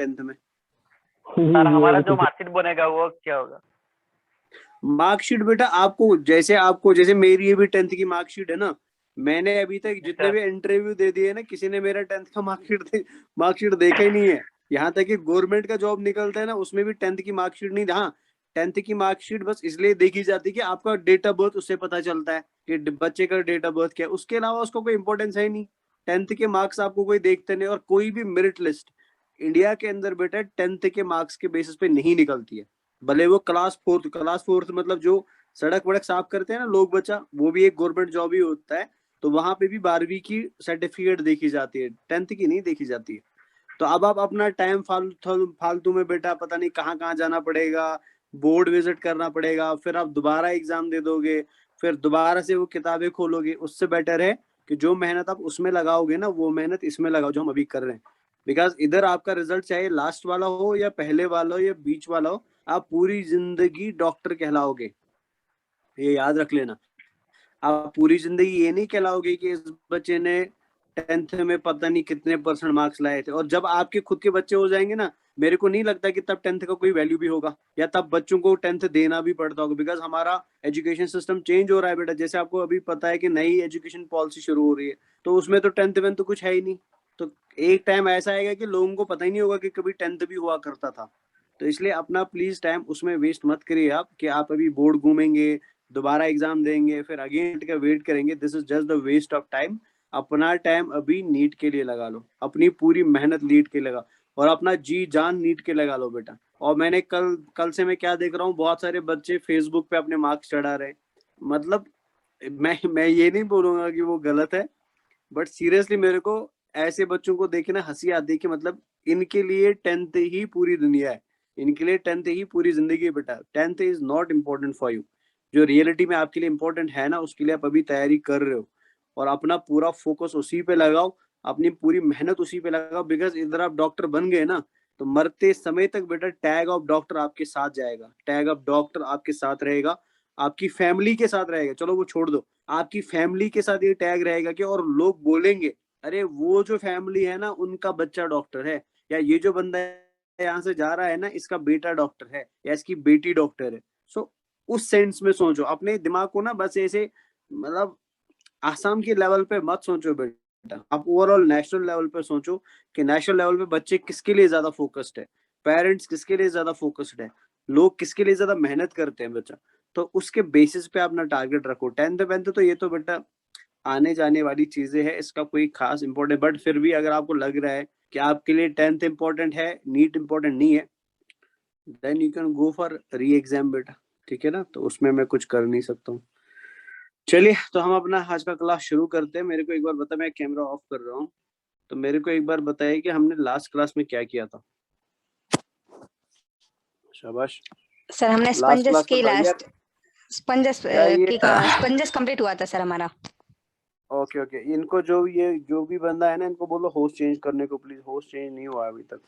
10th में? Sir हमारा जो मार्कशीट बनेगा वो क्या होगा? मार्कशीट बेटा जैसे मेरी ये भी 10th की मार्कशीट है ना, मैंने अभी तक जितने भी इंटरव्यू दे दिए ना, किसी ने मेरा 10th का मार्कशीट देखा ही नहीं है। यहाँ तक कि गवर्नमेंट का जॉब निकलता है ना, उसमें भी 10th की मार्कशीट नहीं। हाँ, 10th की मार्कशीट बस इसलिए देखी जाती है कि आपका डेट ऑफ बर्थ, उससे पता चलता है कि बच्चे का डेट ऑफ बर्थ क्या है। उसके अलावा उसको कोई इंपॉर्टेंस है ही नहीं। 10th के मार्क्स आपको कोई देखते नहीं। और कोई भी मेरिट लिस्ट इंडिया के अंदर बेटा 10th के मार्क्स के बेसिस पे नहीं निकलती है। भले वो क्लास फोर्थ मतलब जो सड़क वड़क साफ करते हैं ना लोग बच्चा, वो भी एक गवर्नमेंट जॉब ही होता है। तो वहां पे भी 12वीं की सर्टिफिकेट देखी जाती है, 10th की नहीं देखी जाती है। तो अब आप अपना टाइम फालतू में बेटा पता नहीं कहाँ कहाँ जाना पड़ेगा, बोर्ड विजिट करना पड़ेगा, फिर आप दोबारा एग्जाम दे दोगे, फिर दोबारा से वो किताबें खोलोगे। उससे बेटर है कि जो मेहनत आप उसमें लगाओगे ना, वो मेहनत इसमें लगाओ जो हम अभी कर रहे हैं। बिकॉज इधर आपका रिजल्ट चाहे लास्ट वाला हो या पहले वाला हो या बीच वाला हो, आप पूरी जिंदगी डॉक्टर कहलाओगे, ये याद रख लेना। आप पूरी जिंदगी ये नहीं कहलाओगे कि इस बच्चे ने 10th में पता नहीं कितने परसेंट मार्क्स लाए थे। और जब आपके खुद के बच्चे हो जाएंगे ना, मेरे को नहीं लगता कि तब 10th का कोई वैल्यू भी होगा, या तब बच्चों को 10th देना भी पड़ता होगा। बिकॉज हमारा एजुकेशन सिस्टम चेंज हो रहा है बेटा। जैसे आपको अभी पता है कि नई एजुकेशन पॉलिसी शुरू हो रही है, तो उसमें तो 10th में तो कुछ है ही नहीं। तो एक टाइम ऐसा आएगा कि लोगों को पता ही नहीं होगा कि कभी 10th भी हुआ करता था। तो इसलिए अपना प्लीज टाइम उसमें वेस्ट मत करिए आप, कि आप अभी बोर्ड घूमेंगे, दोबारा एग्जाम देंगे, फिर अगेन का वेट करेंगे। This is just the waste of time. अपना टाइम अभी नीट के लिए लगा लो, अपनी पूरी मेहनत नीट के लगा, और अपना जी जान नीट के लगा लो बेटा। और मैंने कल कल से मैं क्या देख रहा हूँ, बहुत सारे बच्चे फेसबुक पे अपने मार्क्स चढ़ा रहे हैं। मतलब मैं ये नहीं बोलूंगा कि वो गलत है, बट सीरियसली मेरे को ऐसे बच्चों को देखे ना हंसी आती है कि मतलब इनके लिए 10th ही पूरी दुनिया है, इनके लिए 10th ही पूरी जिंदगी है बेटा। 10th is not important for you. जो रियलिटी में आपके लिए इम्पोर्टेंट है ना, उसके लिए आप अभी तैयारी कर रहे हो, और अपना पूरा फोकस उसी पे लगाओ, अपनी पूरी मेहनत उसी पे लगाओ। बिकॉज इधर आप डॉक्टर बन गए ना, तो मरते समय तक बेटा टैग ऑफ डॉक्टर आपके साथ जाएगा, टैग ऑफ डॉक्टर आपके साथ रहेगा, आपकी फैमिली के साथ रहेगा। चलो वो छोड़ दो, आपकी फैमिली के साथ ये टैग रहेगा कि, और लोग बोलेंगे अरे वो जो फैमिली है ना उनका बच्चा डॉक्टर है, या ये जो बंदा यहाँ से जा रहा है ना इसका बेटा डॉक्टर है, या इसकी बेटी डॉक्टर है। सो उस सेंस में सोचो, अपने दिमाग को ना बस ऐसे मतलब आसाम के लेवल पे मत सोचो बेटा, आप ओवरऑल नेशनल लेवल पे सोचो कि नेशनल लेवल पे बच्चे किसके लिए ज्यादा फोकस्ड है, पेरेंट्स किसके लिए ज्यादा फोकस्ड है, लोग किसके लिए ज्यादा मेहनत करते हैं बच्चा। तो उसके बेसिस पे अपना टारगेट रखो। 10th तो ये तो बेटा आने जाने वाली चीजें हैं, इसका कोई खास इंपॉर्टेंट, बट फिर भी अगर आपको लग रहा है कि आपके लिए 10th इंपॉर्टेंट है, नीट इंपॉर्टेंट नहीं है, then you can go for reexam बेटा। ठीक है ना, तो उसमें मैं कुछ कर नहीं सकता हूँ। चलिए, तो हम अपना आज का क्लास शुरू करते हैं। मेरे को एक बार बता, मैं कैमरा ऑफ कर रहा हूँ, तो मेरे को एक बार बताइए कि हमने लास्ट क्लास में क्या किया था। शाबाश। सर हमने लास्ट स्पंजेस क्लास में की बढ़िया स्पंजेस क्या ये स्पंजेस कंप्लीट हुआ था सर हमारा। ओके ओके, इनको जो भी बंदा है ना, इनको बोलो होस्ट चेंज करने को प्लीज। होस्ट चेंज नहीं हुआ अभी तक।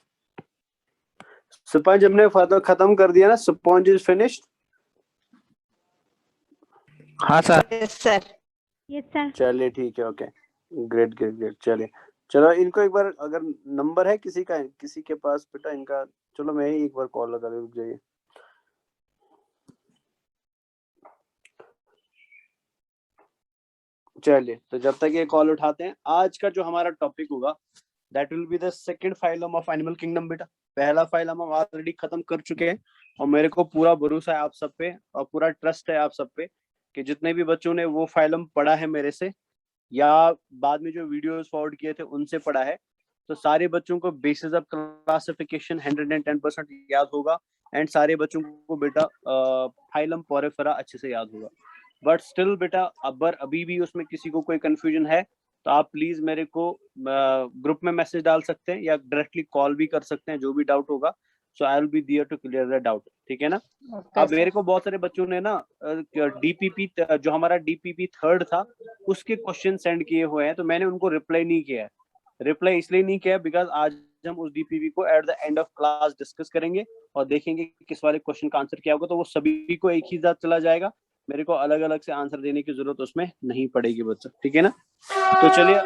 स्पंज हमने खत्म कर दिया ना, स्पंज इज फिनिश्ड। हाँ sir. Yes sir. Yes sir. चलिए ठीक है, ओके, ग्रेट ग्रेट ग्रेट। चलिए चलो, इनको एक बार अगर नंबर है किसी के पास बेटा इनका, चलो मैं ही एक बार कॉल लगा, रुक जाइए। चलिए, तो जब तक ये कॉल उठाते हैं, आज का जो हमारा टॉपिक होगा that will be the second phylum of animal kingdom बेटा। पहला फाइलम हम ऑलरेडी खत्म कर चुके हैं, और मेरे को पूरा भरोसा है आप सब पे, और पूरा ट्रस्ट है आप सब पे कि जितने भी बच्चों ने वो फाइलम पढ़ा है मेरे से, या बाद में जो वीडियोस फॉरवर्ड किए थे उनसे पढ़ा है, तो सारे बच्चों को बेसिस ऑफ क्लासिफिकेशन 110% याद होगा। एंड सारे बच्चों को बेटा फाइलम पोरेफेरा अच्छे से याद होगा। बट स्टिल बेटा अगर अभी भी उसमें किसी को कोई कंफ्यूजन है, तो आप प्लीज मेरे को ग्रुप में मैसेज डाल सकते हैं, या डायरेक्टली कॉल भी कर सकते हैं, जो भी डाउट होगा। So I will be there to clear the doubt. ठीक है ना। अब मेरे को बहुत सारे बच्चों ने ना डीपीपी, जो हमारा डीपीपी थर्ड था, उसके क्वेश्चन सेंड किए हुए हैं, तो मैंने उनको रिप्लाई नहीं किया है। रिप्लाई इसलिए नहीं किया बिकॉज आज हम उस डीपीपी को at the end of class discuss करेंगे, और देखेंगे किस वाले क्वेश्चन का आंसर क्या होगा, तो वो सभी को एक ही साथ चला जाएगा। मेरे को अलग अलग से आंसर देने की जरूरत उसमें नहीं पड़ेगी बच्चों, ठीक है ना। तो चलिए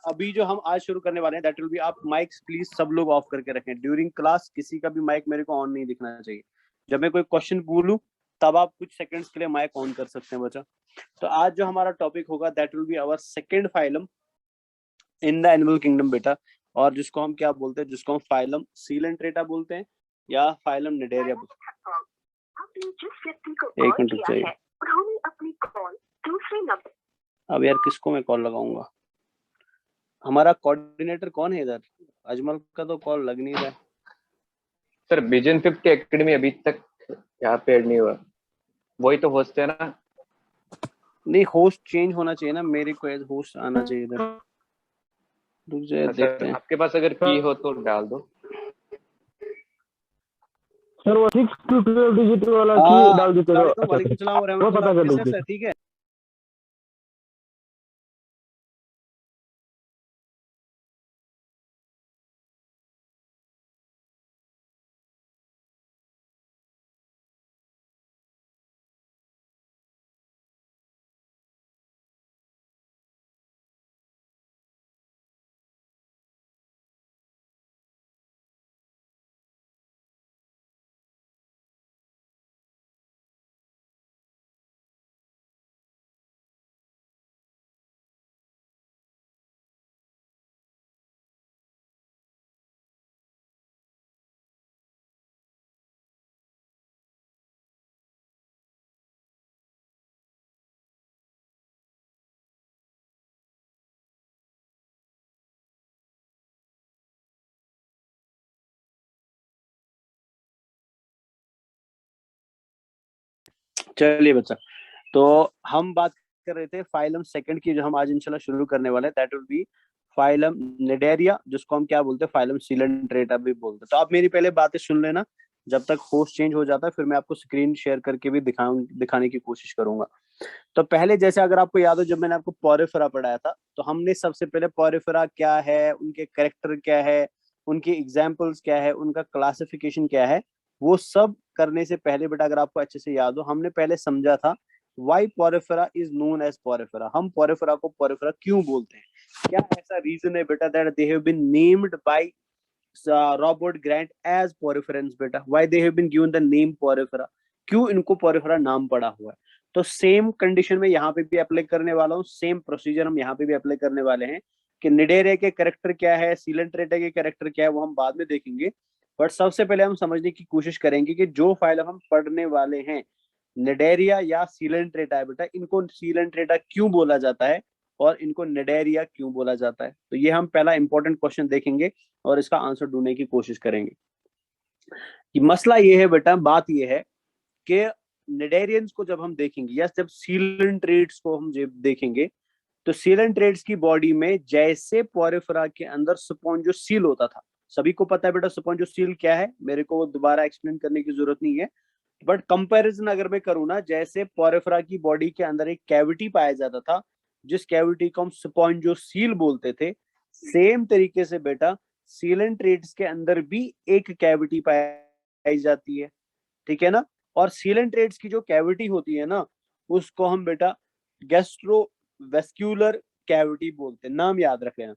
अभी जो हम आज शुरू करने वाले हैं दैट विल बी, आप माइक्स प्लीज सब लोग ऑफ करके रखें ड्यूरिंग क्लास, किसी का भी माइक मेरे को ऑन नहीं दिखना चाहिए। जब मैं कोई क्वेश्चन बोलूं तब आप कुछ सेकंड्स के लिए माइक ऑन कर सकते हैं बच्चा। तो आज जो हमारा टॉपिक होगा that will be our second phylum in the animal kingdom बेटा, और जिसको हम क्या बोलते हैं, जिसको हम फाइलम सीलेंट्रेटा बोलते हैं या फाइलम निडेरिया बोलते हैं। एक मिनट रुक जाइए, अब यार किसको मैं कॉल लगाऊंगा, हमारा कोऑर्डिनेटर कौन है इधर, अजमल का तो कॉल लग नहीं रहा है। सर विजन 50 एकेडमी अभी तक यहाँ पे ऐड नहीं हुआ, वही तो होस्ट है ना। नहीं होस्ट चेंज होना चाहिए ना, मेरे को एज होस्ट आना चाहिए इधर। रुक जाइए देखते हैं। आपके पास अगर की हो तो डाल दो सर। वो 6 to 12 डिजिट वाला की डाल देते हो। वालेकुम सलाम व वो पता कर रहमतुल्लाह, लीजिए। ठीक है। चलिए बच्चा, तो हम बात कर रहे थे फाइलम सेकंड की, जो हम आज इंशाल्लाह शुरू करने वाले हैं that will B phylum Cnidaria, जिसको हम क्या बोलते हैं फाइलम सीलेंट्रेटा भी बोलते हैं। तो आप मेरी पहले बातें सुन लेना, जब तक होस्ट चेंज हो जाता है फिर मैं आपको स्क्रीन शेयर करके भी दिखाने की कोशिश करूंगा। तो पहले जैसे अगर आपको याद हो, जब मैंने आपको पोरिफेरा पढ़ाया था तो हमने सबसे पहले पोरिफेरा क्या है, उनके कैरेक्टर क्या है, उनकी एग्जाम्पल्स क्या है, उनका क्लासिफिकेशन क्या है, वो सब करने से पहले बेटा अगर आपको अच्छे से याद हो, हमने पहले समझा था why porifera is known as porifera. हम पोरिफेरा को पोरिफेरा क्यों बोलते हैं, क्या ऐसा रीजन है बेटा that they have been named by Robert Grant as poriferans बेटा, why they have been given the name porifera, क्यों इनको पोरिफेरा नाम पड़ा हुआ है। तो सेम कंडीशन में यहाँ पे भी अप्लाई करने वाला हूँ, सेम प्रोसीजर हम यहाँ पे भी अप्लाई करने वाले हैं कि निडेरिया के कैरेक्टर क्या है, सीलेंट्रेटा के कैरेक्टर क्या है, वो हम बाद में देखेंगे। बट सबसे पहले हम समझने की कोशिश करेंगे कि जो फाइल हम पढ़ने वाले हैं निडेरिया या सीलेंट्रेटा है बेटा, इनको सीलेंट्रेटा क्यों बोला जाता है और इनको निडेरिया क्यों बोला जाता है। तो ये हम पहला इंपॉर्टेंट क्वेश्चन देखेंगे और इसका आंसर ढूंढने की कोशिश करेंगे। कि मसला ये है बेटा, बात ये है कि निडेरियंस को जब हम देखेंगे या जब सीलेंट्रेट्स को हम देखेंगे, तो सीलेंट्रेट्स की बॉडी में जैसे पोरिफेरा के अंदर स्पॉन्जोसील होता था, सभी को पता है बेटा स्पॉन्जोसील क्या है, मेरे को दोबारा एक्सप्लेन करने की जरूरत नहीं है। बट कंपैरिजन अगर मैं करूँ ना, जैसे पोरिफेरा की बॉडी के अंदर एक कैविटी पाया जाता था जिस कैविटी को हम स्पॉन्जोसील बोलते थे, सेम तरीके से बेटा सीलेंट्रेट्स के अंदर भी एक कैविटी पाई जाती है, ठीक है ना। और सीलेंट्रेट्स की जो कैविटी होती है ना, उसको हम बेटा गैस्ट्रोवेस्क्यूलर कैविटी बोलते हैं, नाम याद रख लेना।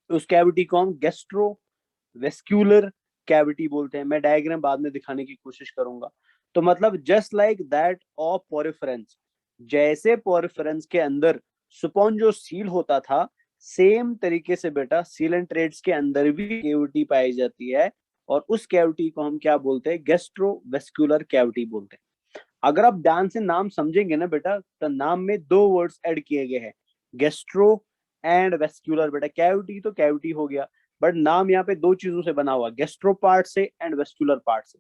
उस कैविटी को हम गैस्ट्रोवेस्क्यूलर कैविटी बोलते हैं, मैं डायग्राम बाद में दिखाने की कोशिश करूंगा। तो मतलब जस्ट लाइक दैट ऑफ पोरिफेरेंस, जैसे पोरिफेरेंस के अंदर स्पॉन्जोसील होता था, सेम तरीके से बेटा सीलेंट्रेट्स के अंदर भी कैविटी पाई जाती है और उस कैविटी को हम क्या बोलते हैं, गैस्ट्रोवेस्क्यूलर कैविटी बोलते हैं। अगर आप ध्यान से नाम समझेंगे ना बेटा, तो नाम में दो वर्ड्स ऐड किए गए हैं, गैस्ट्रो एंड वेस्क्यूलर। बेटा कैविटी तो कैविटी हो गया, बट नाम यहाँ पे दो चीजों से बना हुआ, गैस्ट्रो पार्ट से एंड वेस्क्यूलर पार्ट से।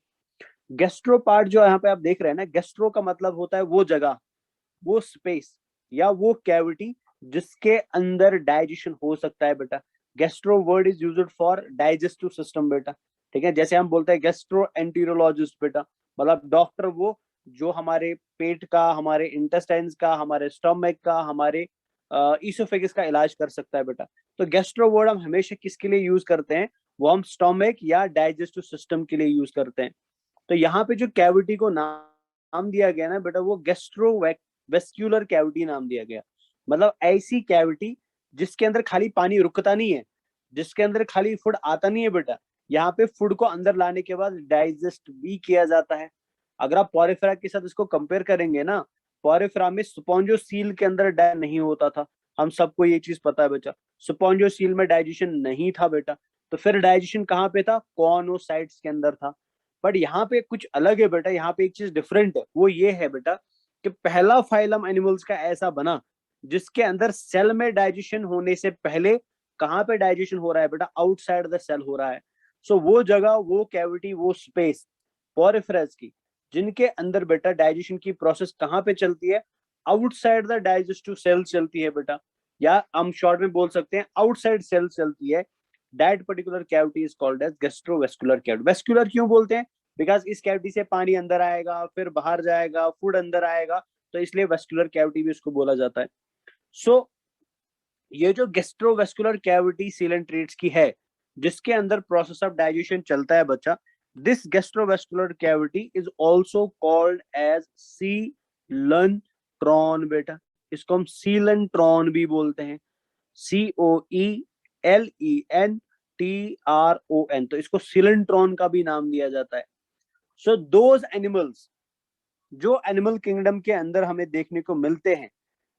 गैस्ट्रो पार्ट जो यहाँ पे आप देख रहे हैं ना, गैस्ट्रो का मतलब होता है वो जगह, वो स्पेस या वो कैविटी जिसके अंदर डाइजेशन हो सकता है बेटा। Gastro word is used for digestive system बेटा, ठीक है। जैसे हम बोलते हैं गैस्ट्रो एंटेरोलॉजिस्ट बेटा, मतलब डॉक्टर वो जो हमारे पेट का, हमारे इंटेस्टाइन्स का, हमारे स्टमक का, हमारे ईसोफेगस का इलाज कर सकता है बेटा। तो गैस्ट्रो वर्ड हम हमेशा किसके लिए यूज करते हैं, वो हम स्टमक या डाइजेस्टिव सिस्टम के लिए यूज करते हैं। तो यहाँ पे जो कैविटी को नाम नाम दिया गया ना बेटा, वो गैस्ट्रोवेस्क्यूलर कैविटी नाम दिया गया। मतलब ऐसी कैविटी जिसके अंदर खाली पानी रुकता नहीं है, जिसके अंदर खाली फूड आता नहीं है बेटा, यहाँ पे फूड को अंदर लाने के बाद डाइजेस्ट भी किया जाता है। अगर आप पोरिफेरा के साथ इसको कंपेयर करेंगे ना, पोरिफेरा में स्पॉन्जोसील के अंदर डाय नहीं होता था, हम सबको ये चीज पता है बेटा। स्पॉन्जोसील में डाइजेशन नहीं था बेटा, तो फिर डाइजेशन कहाँ पे था? कॉर्नोसाइट्स के अंदर था। बट यहाँ पे कुछ अलग है बेटा, यहाँ पे एक चीज डिफरेंट है, वो ये है बेटा कि पहला फाइलम एनिमल्स का ऐसा बना जिसके अंदर सेल में डाइजेशन होने से पहले कहाँ पे डाइजेशन हो रहा है बेटा? आउटसाइड द सेल हो रहा है। सो वो जगह, वो कैविटी, वो स्पेस पोरिफेरस की, जिनके अंदर बेटा डाइजेशन की प्रोसेस कहाँ पे चलती है? आउटसाइड द डाइजेस्टिव सेल चलती है बेटा, या हम शॉर्ट में बोल सकते हैं आउटसाइड सेल चलती है। That particular cavity is called as gastrovascular cavity. Vascular क्यों बोलते हैं? बिकॉज इस कैविटी से पानी अंदर आएगा, फिर बाहर जाएगा, फूड अंदर आएगा, तो इसलिए वेस्कुलर कैविटी भी इसको बोला जाता है। सो ये जो गैस्ट्रोवेस्कुलर कैविटी सीलेंट्रेट्स की है, जिसके अंदर प्रोसेस ऑफ डाइजेशन चलता है बच्चा, this gastrovascular cavity is also called as coelenteron बेटा। इसको हम सीलंट्रॉन भी बोलते हैं, COELENTRON, तो इसको सीलंट्रॉन का भी नाम दिया जाता है। सो दोज एनिमल्स जो एनिमल किंगडम के अंदर हमें देखने को मिलते हैं,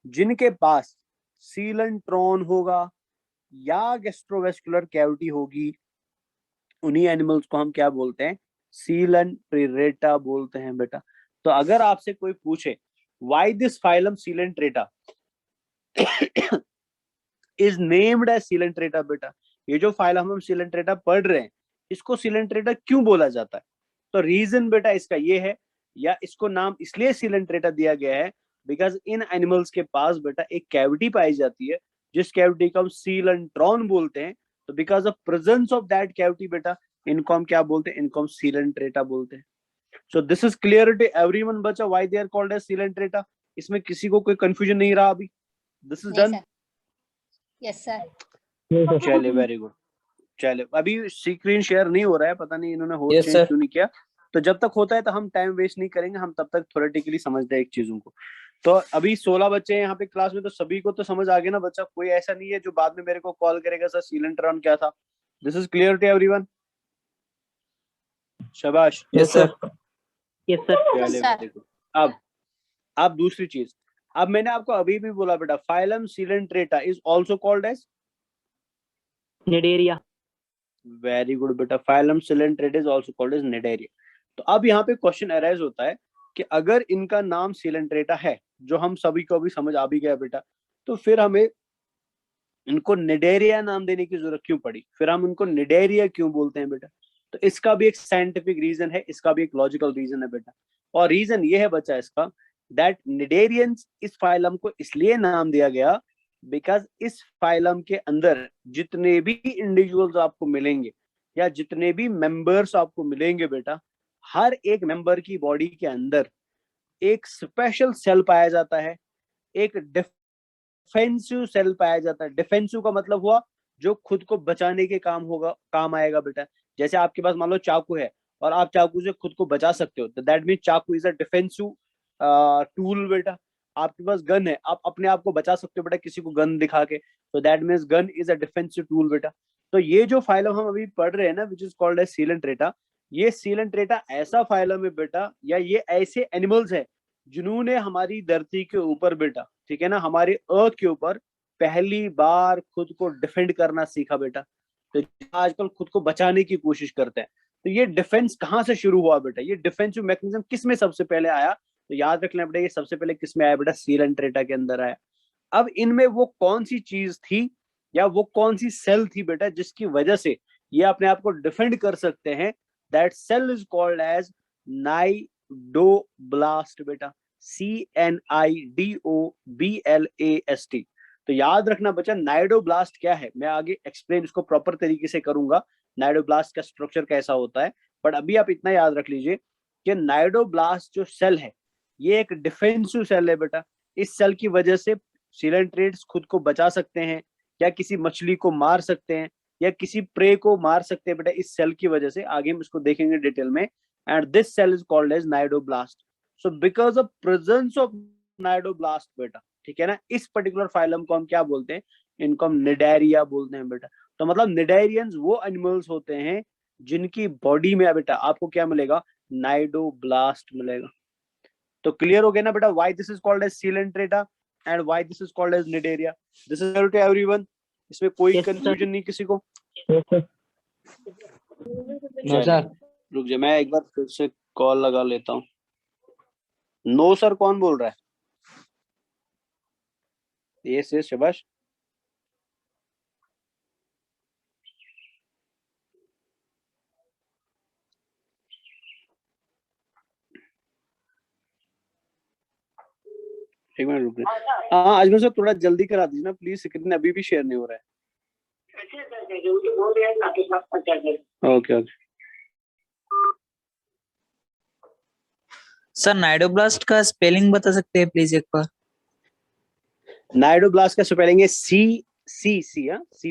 जिनके पास सीलंट्रॉन होगा या गैस्ट्रोवेस्कुलर कैविटी होगी, उन्हीं एनिमल्स को हम क्या बोलते हैं? सीलंट्रेटा बोलते हैं बेटा। तो अगर आपसे कोई पूछे why this phylum coelenterata is named as coelenterata बेटा, ये जो फाइलम हम सीलंट्रेटा पढ़ रहे हैं, इसको सीलंट्रेटा क्यों बोला जाता है? तो रीजन बेटा इसका ये है, या इसको नाम इसलिए सीलंट्रेटा दिया गया है बिकॉज इन एनिमल्स के पास बेटा एक कैविटी पाई जाती है, जिस कैविटी को हम सीलंट्रॉन बोलते हैं। तो because of presence of that cavity बेटा, इनको हम क्या बोलते हैं? इनको हम सीलंट्रेटा बोलते हैं। So this is clear to everyone बच्चा why they are called as coelenterata. इसमें किसी को कोई कंफ्यूजन नहीं रहा अभी? This is done? Yes sir. चलिए, वेरी गुड। चलिए, अभी स्क्रीन शेयर नहीं हो रहा है, पता नहीं इन्होंने होस्ट Yes, चेंज sir. क्यों नहीं किया। तो जब तक होता है तो हम टाइम वेस्ट नहीं करेंगे, हम तब तक थ्योरेटिकली समझते हैं एक चीजों को। तो अभी 16 बच्चे हैं यहाँ पे क्लास में, तो सभी को तो समझ आ गया ना बच्चा? कोई ऐसा नहीं है जो बाद में मेरे को कॉल करेगा सर सीलंट्रॉन क्या था? This is clear to everyone? शाबाश। Yes, sir. Yes sir. चलिए, very good। अब दूसरी चीज, अब मैंने आपको अभी भी बोला बेटा, phylum coelenterata is also called as cnidaria. Very good बेटा, phylum coelenterata is also called as cnidaria. तो अब यहाँ पे क्वेश्चन अराइज होता है कि अगर इनका नाम सीलंट्रेटा है, जो हम सभी को भी समझ आ भी गया बेटा, तो फिर हमें इनको निडेरिया नाम देने की जरूरत क्यों पड़ी? फिर हम इनको निडेरिया क्यों बोलते हैं बेटा? तो इसका भी एक साइंटिफिक रीजन है, इसका भी एक लॉजिकल रीजन है बेटा। और रीजन ये है बच्चा इसका, दैट निडेरियंस इस फाइलम को इसलिए नाम दिया गया बिकॉज इस फाइलम के अंदर जितने भी इंडिविजुअल्स आपको मिलेंगे या जितने भी मेंबर्स आपको मिलेंगे बेटा, हर एक मेंबर की बॉडी के अंदर एक स्पेशल सेल पाया जाता है, एक डिफेंसिव सेल पाया जाता है। डिफेंसिव का मतलब हुआ जो खुद को बचाने के काम आएगा बेटा। जैसे आपके पास मान लो चाकू है और आप चाकू से खुद को बचा सकते हो, तो दैट मीन चाकू इज अ डिफेंसिव टूल बेटा। आपके पास गन है, आप अपने आप को बचा सकते हो बेटा किसी को गन दिखा के, तो that means gun is a defensive tool बेटा। तो ये जो फाइलम हम अभी पढ़ रहे हैं ना, विच इज कॉल्ड एज सीलंट्रेटा, ये सीलंट्रेटा ऐसा फाइलम है बेटा, या ये ऐसे एनिमल्स है जिन्होंने हमारी धरती के ऊपर बेटा, ठीक है ना, हमारे अर्थ के ऊपर पहली बार खुद को डिफेंड करना सीखा बेटा। तो आजकल खुद को बचाने की कोशिश करते हैं। तो ये डिफेंस कहाँ से शुरू हुआ बेटा? ये डिफेंसिव मैकेनिज्म किस में सबसे पहले आया? तो याद रखना बेटा, ये सबसे पहले किस में आया बेटा? सीलंट्रेटा के अंदर आया। अब इनमें वो कौन सी चीज थी या वो कौन सी सेल थी बेटा जिसकी वजह से ये अपने आप को डिफेंड कर सकते हैं? That cell is called as cnidoblast बेटा, CNIDOBLAST। तो याद रखना बच्चा, नाइडोब्लास्ट क्या है, मैं आगे एक्सप्लेन इसको प्रॉपर तरीके से करूंगा, नाइडोब्लास्ट का स्ट्रक्चर कैसा होता है। बट अभी आप इतना याद रख लीजिए कि नाइडोब्लास्ट जो सेल है, ये एक डिफेंसिव सेल है बेटा। इस सेल की वजह से सीलंट्रेट्स खुद को बचा सकते हैं, या किसी मछली को मार सकते हैं, या किसी प्रे को मार सकते हैं बेटा, इस सेल की वजह से। आगे हम इसको देखेंगे डिटेल में। And this cell is called as cnidoblast. So because of presence of cnidoblast बेटा, ठीक है ना, इस पर्टिकुलर फाइलम को हम क्या बोलते हैं, इनको हम निडेरिया बोलते हैं बेटा। तो मतलब निडेरियंस वो एनिमल्स होते हैं जिनकी बॉडी में बेटा आपको क्या मिलेगा, नाइडोब्लास्ट मिलेगा। तो क्लियर हो गया ना बेटा, why this is called as Coelenterata and why this is called as Cnidaria. This is to everyone, इसमें कोई कंफ्यूजन नहीं किसी को। Yes, sir. नो सर, रुक जा, मैं एक बार फिर से कॉल लगा लेता हूँ। नो सर कौन बोल रहा है? यस यस शबाश। एक मिनट रुक रहे। हाँ अजमल सर थोड़ा जल्दी करा दीजिए ना प्लीज, स्क्रीन अभी भी शेयर नहीं हो रहा है। ओके ओके सर नाइडोब्लास्ट का स्पेलिंग बता सकते हैं प्लीज एक बार? नाइडोब्लास्ट का स्पेलिंग है C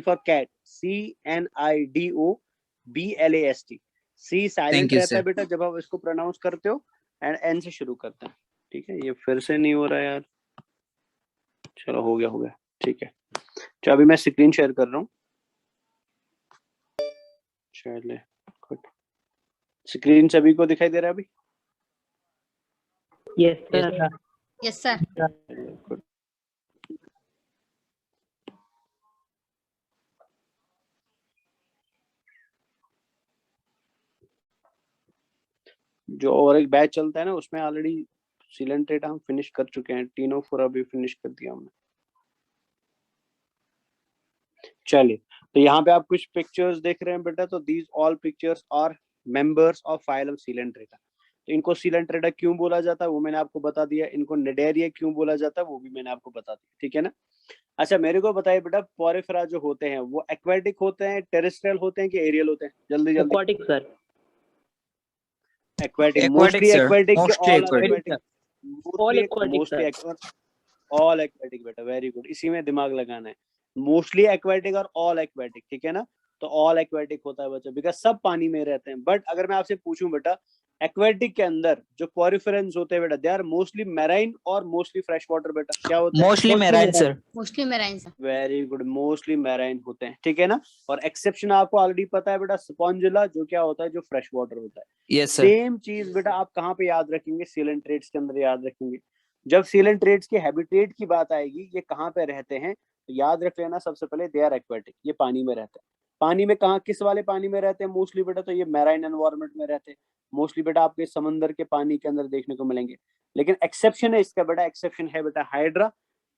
for cat, CNIDOBLAST। C silent Thank you, रहता है sir. बेटा जब आप इसको प्रोनाउंस करते हो, एंड एन से शुरू करते हैं। ठीक है, ये फिर से नहीं हो रहा है यार। चलो हो गया ठीक है। चलो अभी मैं स्क्रीन शेयर कर रहा हूँ। चले गुड, स्क्रीन सभी को दिखाई दे रहा है अभी? Yes, sir. Yes, sir. Good. जो और एक बैच चलता है ना उसमें ऑलरेडी सीलेंट्रेट हम फिनिश कर चुके हैं, टीनोफोरा भी फिनिश कर दिया हमने। चलिए, तो यहाँ पे आप कुछ पिक्चर्स देख रहे हैं बेटा, तो these all pictures are members of phylum Coelenterata. तो इनको सीलेंट्रेटा क्यों बोला जाता है वो मैंने आपको बता दिया, इनको निडेरिया क्यों बोला जाता है वो भी मैंने आपको बता दिया, ठीक है ना। अच्छा मेरे को बताइए बेटा, पोरिफेरा जो होते हैं वो एक्वेटिक होते हैं, टेरेस्ट्रियल होते हैं कि एरियल होते हैं? जल्दी जल्दी। Aquatic, sir. Aquatic, Aquatic, mostly sir. Aquatic, Mostly all aquatic. Aquatic, All aquatic, sir. All aquatic बेटा, वेरी गुड, इसी में दिमाग लगाना है। मोस्टली एक्वेटिक और ऑल एक्वेटिक, ठीक है ना। तो ऑल एक्वेटिक होता है बच्चा, बिकॉज सब पानी में रहते हैं। बट अगर मैं आपसे पूछूं बेटा, एक्वेटिक के अंदर जो पोरिफेरेंस होते हैं बेटा, दे आर मोस्टली मैराइन और मोस्टली फ्रेश वाटर बेटा, क्या होता है? Mostly marine, sir. Mostly marine, sir. Very good, mostly marine होते हैं, ठीक है ना। और एक्सेप्शन आपको ऑलरेडी पता है बेटा, स्पॉन्जिला जो क्या होता है, जो फ्रेश वाटर होता है। Yes, sir. सेम चीज बेटा आप कहाँ पे याद रखेंगे? सीलेंट्रेट्स के अंदर याद रखेंगे। जब सीलेंट्रेट्स के हैबिटेट की बात आएगी, ये कहाँ पे रहते हैं, तो याद रख लेना सबसे पहले दे आर एक्वेटिक, ये पानी में रहते हैं। पानी में कहाँ, किस वाले पानी में रहते हैं मोस्टली बेटा? तो ये मैराइन एनवायरनमेंट में रहते हैं मोस्टली बेटा, आपके समंदर के पानी के अंदर देखने को मिलेंगे। लेकिन एक्सेप्शन है इसका बेटा, एक्सेप्शन है बेटा हाइड्रा,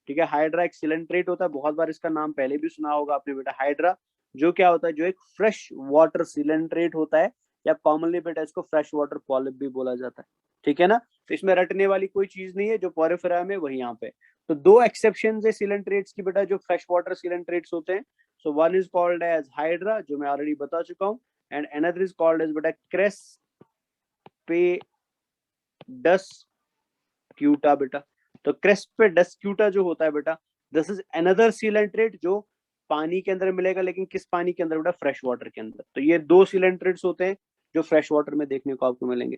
ठीक है। हाइड्रा एक सिलेंट्रेट होता है, बहुत बार इसका नाम पहले भी सुना होगा आपने बेटा, हाइड्रा जो क्या होता है, जो एक फ्रेश वाटर सिलेंट्रेट होता है, या कॉमनली बेटा इसको फ्रेश वाटर पॉलिप भी बोला जाता है, ठीक है ना। तो इसमें रटने वाली कोई चीज नहीं है, जो पोरिफेरा में वही यहाँ पे। तो दो एक्सेप्शन है सिलेंट्रेट्स की बेटा, जो फ्रेश वाटर सिलेंट्रेट्स होते हैं। So one is called as Hydra, जो मैं ऑलरेडी बता चुका हूँ, and another is called as बेटा क्रेस्पेडस्क्यूटा बेटा। तो क्रेस्पेडस्क्यूटा जो होता है बेटा, दिस इज अनदर सिलेंट्रेट जो पानी के अंदर मिलेगा, लेकिन किस पानी के अंदर बेटा? फ्रेश वाटर के अंदर। तो ये दो सिलेंट्रेट्स होते हैं जो फ्रेश वाटर में देखने को आपको मिलेंगे।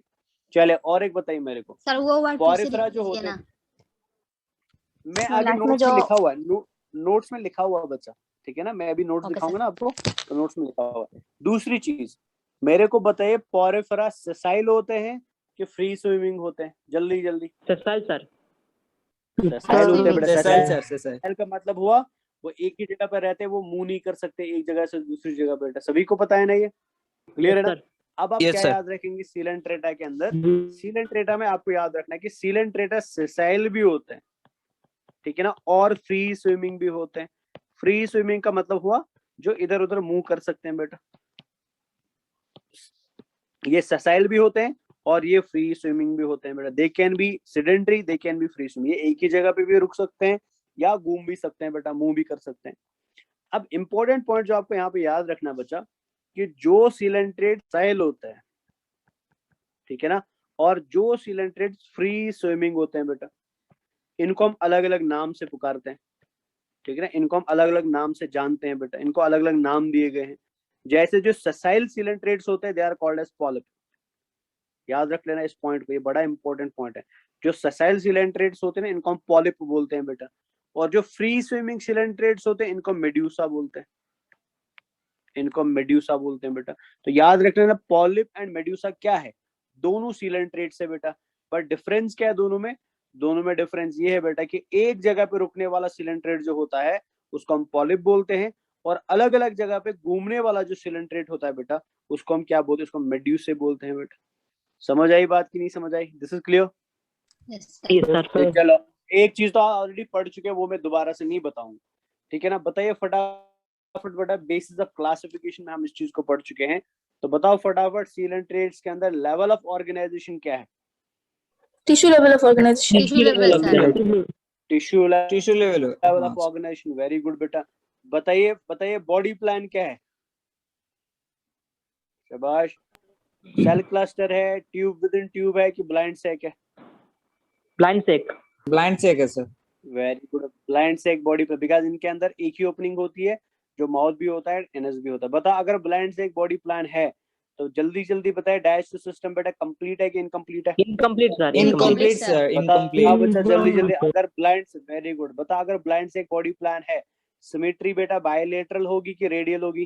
चले और एक बताइए मेरे को, सर वो वर्ड फिर से पोरिफेरा जो लिख होते दीजिए हैं, ना। मैं तो आगे लास्ट में नोट्स में जो- लिखा हुआ है, नोट्स में लिखा हुआ है बच्चा, ठीक है ना। मैं अभी नोट्स Okay, दिखाऊंगा sir. ना आपको, तो नोट्स में लिखा हुआ है। दूसरी चीज मेरे को बताइए, पोरिफेरा सेसाइल होते हैं कि फ्री स्विमिंग होते हैं? जल्दी जल्दी। Sessile, sir. सेसाइल होते हैं बेटा। Sessile, sessile sir. Sessile. का मतलब हुआ वो एक ही जगह पर रहते हैं, वो मूव नहीं कर सकते एक जगह से दूसरी जगह बेटा, सभी को पता है ना ये, क्लियर है Yes, ना। sir. अब आप Yes, क्या sir. याद रखेंगे सीलेंट्रेटा के अंदर? सीलेंट्रेटा में आपको याद रखना है कि सीलेंट्रेटा सेसाइल भी होते हैं, ठीक है ना, और फ्री स्विमिंग भी होते हैं। फ्री स्विमिंग का मतलब हुआ जो इधर उधर मूव कर सकते हैं बेटा, ये सेसाइल भी होते हैं और ये फ्री स्विमिंग भी होते हैं बेटा। They can be sedentary, they can be free swimming, ये एक ही जगह पे भी रुक सकते हैं या घूम भी सकते हैं बेटा, मूव भी कर सकते हैं। अब इंपॉर्टेंट पॉइंट जो आपको यहाँ पे याद रखना है बच्चा, कि जो सीलेंट्रेट साइल होता है, ठीक है ना, और जो सीलेंट्रेट फ्री स्विमिंग होते हैं बेटा, इनको हम अलग अलग नाम से पुकारते हैं, ठीक है ना। इनको हम अलग अलग नाम से जानते हैं बेटा, इनको अलग अलग नाम दिए गए हैं। जैसे जो सेसाइल सीलेंट्रेट्स होते हैं, they are called as polyp, याद रख लेना इस पॉइंट को, ये बड़ा इंपॉर्टेंट पॉइंट है। जो ससाइल सिलेंट्रेट्स होते हैं ना, इनको हम पॉलिप बोलते हैं बेटा, और जो फ्री स्विमिंग सिलेंट्रेट्स होते हैं इनको मेड्यूसा बोलते हैं, इनको मेड्यूसा बोलते हैं बेटा। तो याद रख लेना पॉलिप एंड मेड्यूसा क्या है, दोनों सिलेंट्रेट्स है बेटा। पर डिफरेंस क्या है दोनों में? दोनों में डिफरेंस ये है बेटा कि एक जगह पे रुकने वाला सिलेंट्रेट जो होता है उसको हम पॉलिप बोलते हैं, और अलग अलग जगह पे घूमने वाला जो सिलेंट्रेट होता है बेटा उसको हम क्या बोलते हैं? उसको मेड्यूसे बोलते हैं बेटा। समझ आई बात की नहीं समझ आई? This is clear? Yes, sir. चलो, एक चीज तो ऑलरेडी पढ़ चुके हैं, वो मैं दोबारा से नहीं बताऊंगा, ठीक है ना? बताइए फटाफट बेटा, बेसिस ऑफ क्लासिफिकेशन में हम इस चीज को पढ़ चुके हैं, तो बताओ फटाफट सिलेंट्रेट्स के अंदर लेवल ऑफ ऑर्गेनाइजेशन क्या है? Tissue level of organization. Tissue level, sir. Tissue tissue level level of organization, very good बेटा। बताइए बताइए बॉडी प्लान क्या है? शाबाश। सेल क्लस्टर है, ट्यूब विद इन ट्यूब है कि ब्लाइंड सेक है? ब्लाइंड सेक। ब्लाइंड से है सर। वेरी गुड, ब्लाइंड सेक बॉडी पे, बिकॉज इनके अंदर एक ही ओपनिंग होती है, जो माउथ भी होता है, एनस भी होता है। बता, अगर ब्लाइंड सेक बॉडी प्लान है तो जल्दी जल्दी बताए, डाइजेस्टिव सिस्टम बेटा कंप्लीट है कि इनकम्प्लीट है? Incomplete sir. Incomplete sir. Sir, बता इनकम्प्लीट। बच्चा जल्दी जल्दी, अगर ब्लाइंड, वेरी गुड, बता अगर ब्लाइंड सेक बॉडी प्लान है, सिमेट्री बेटा बायलेटरल होगी कि रेडियल होगी?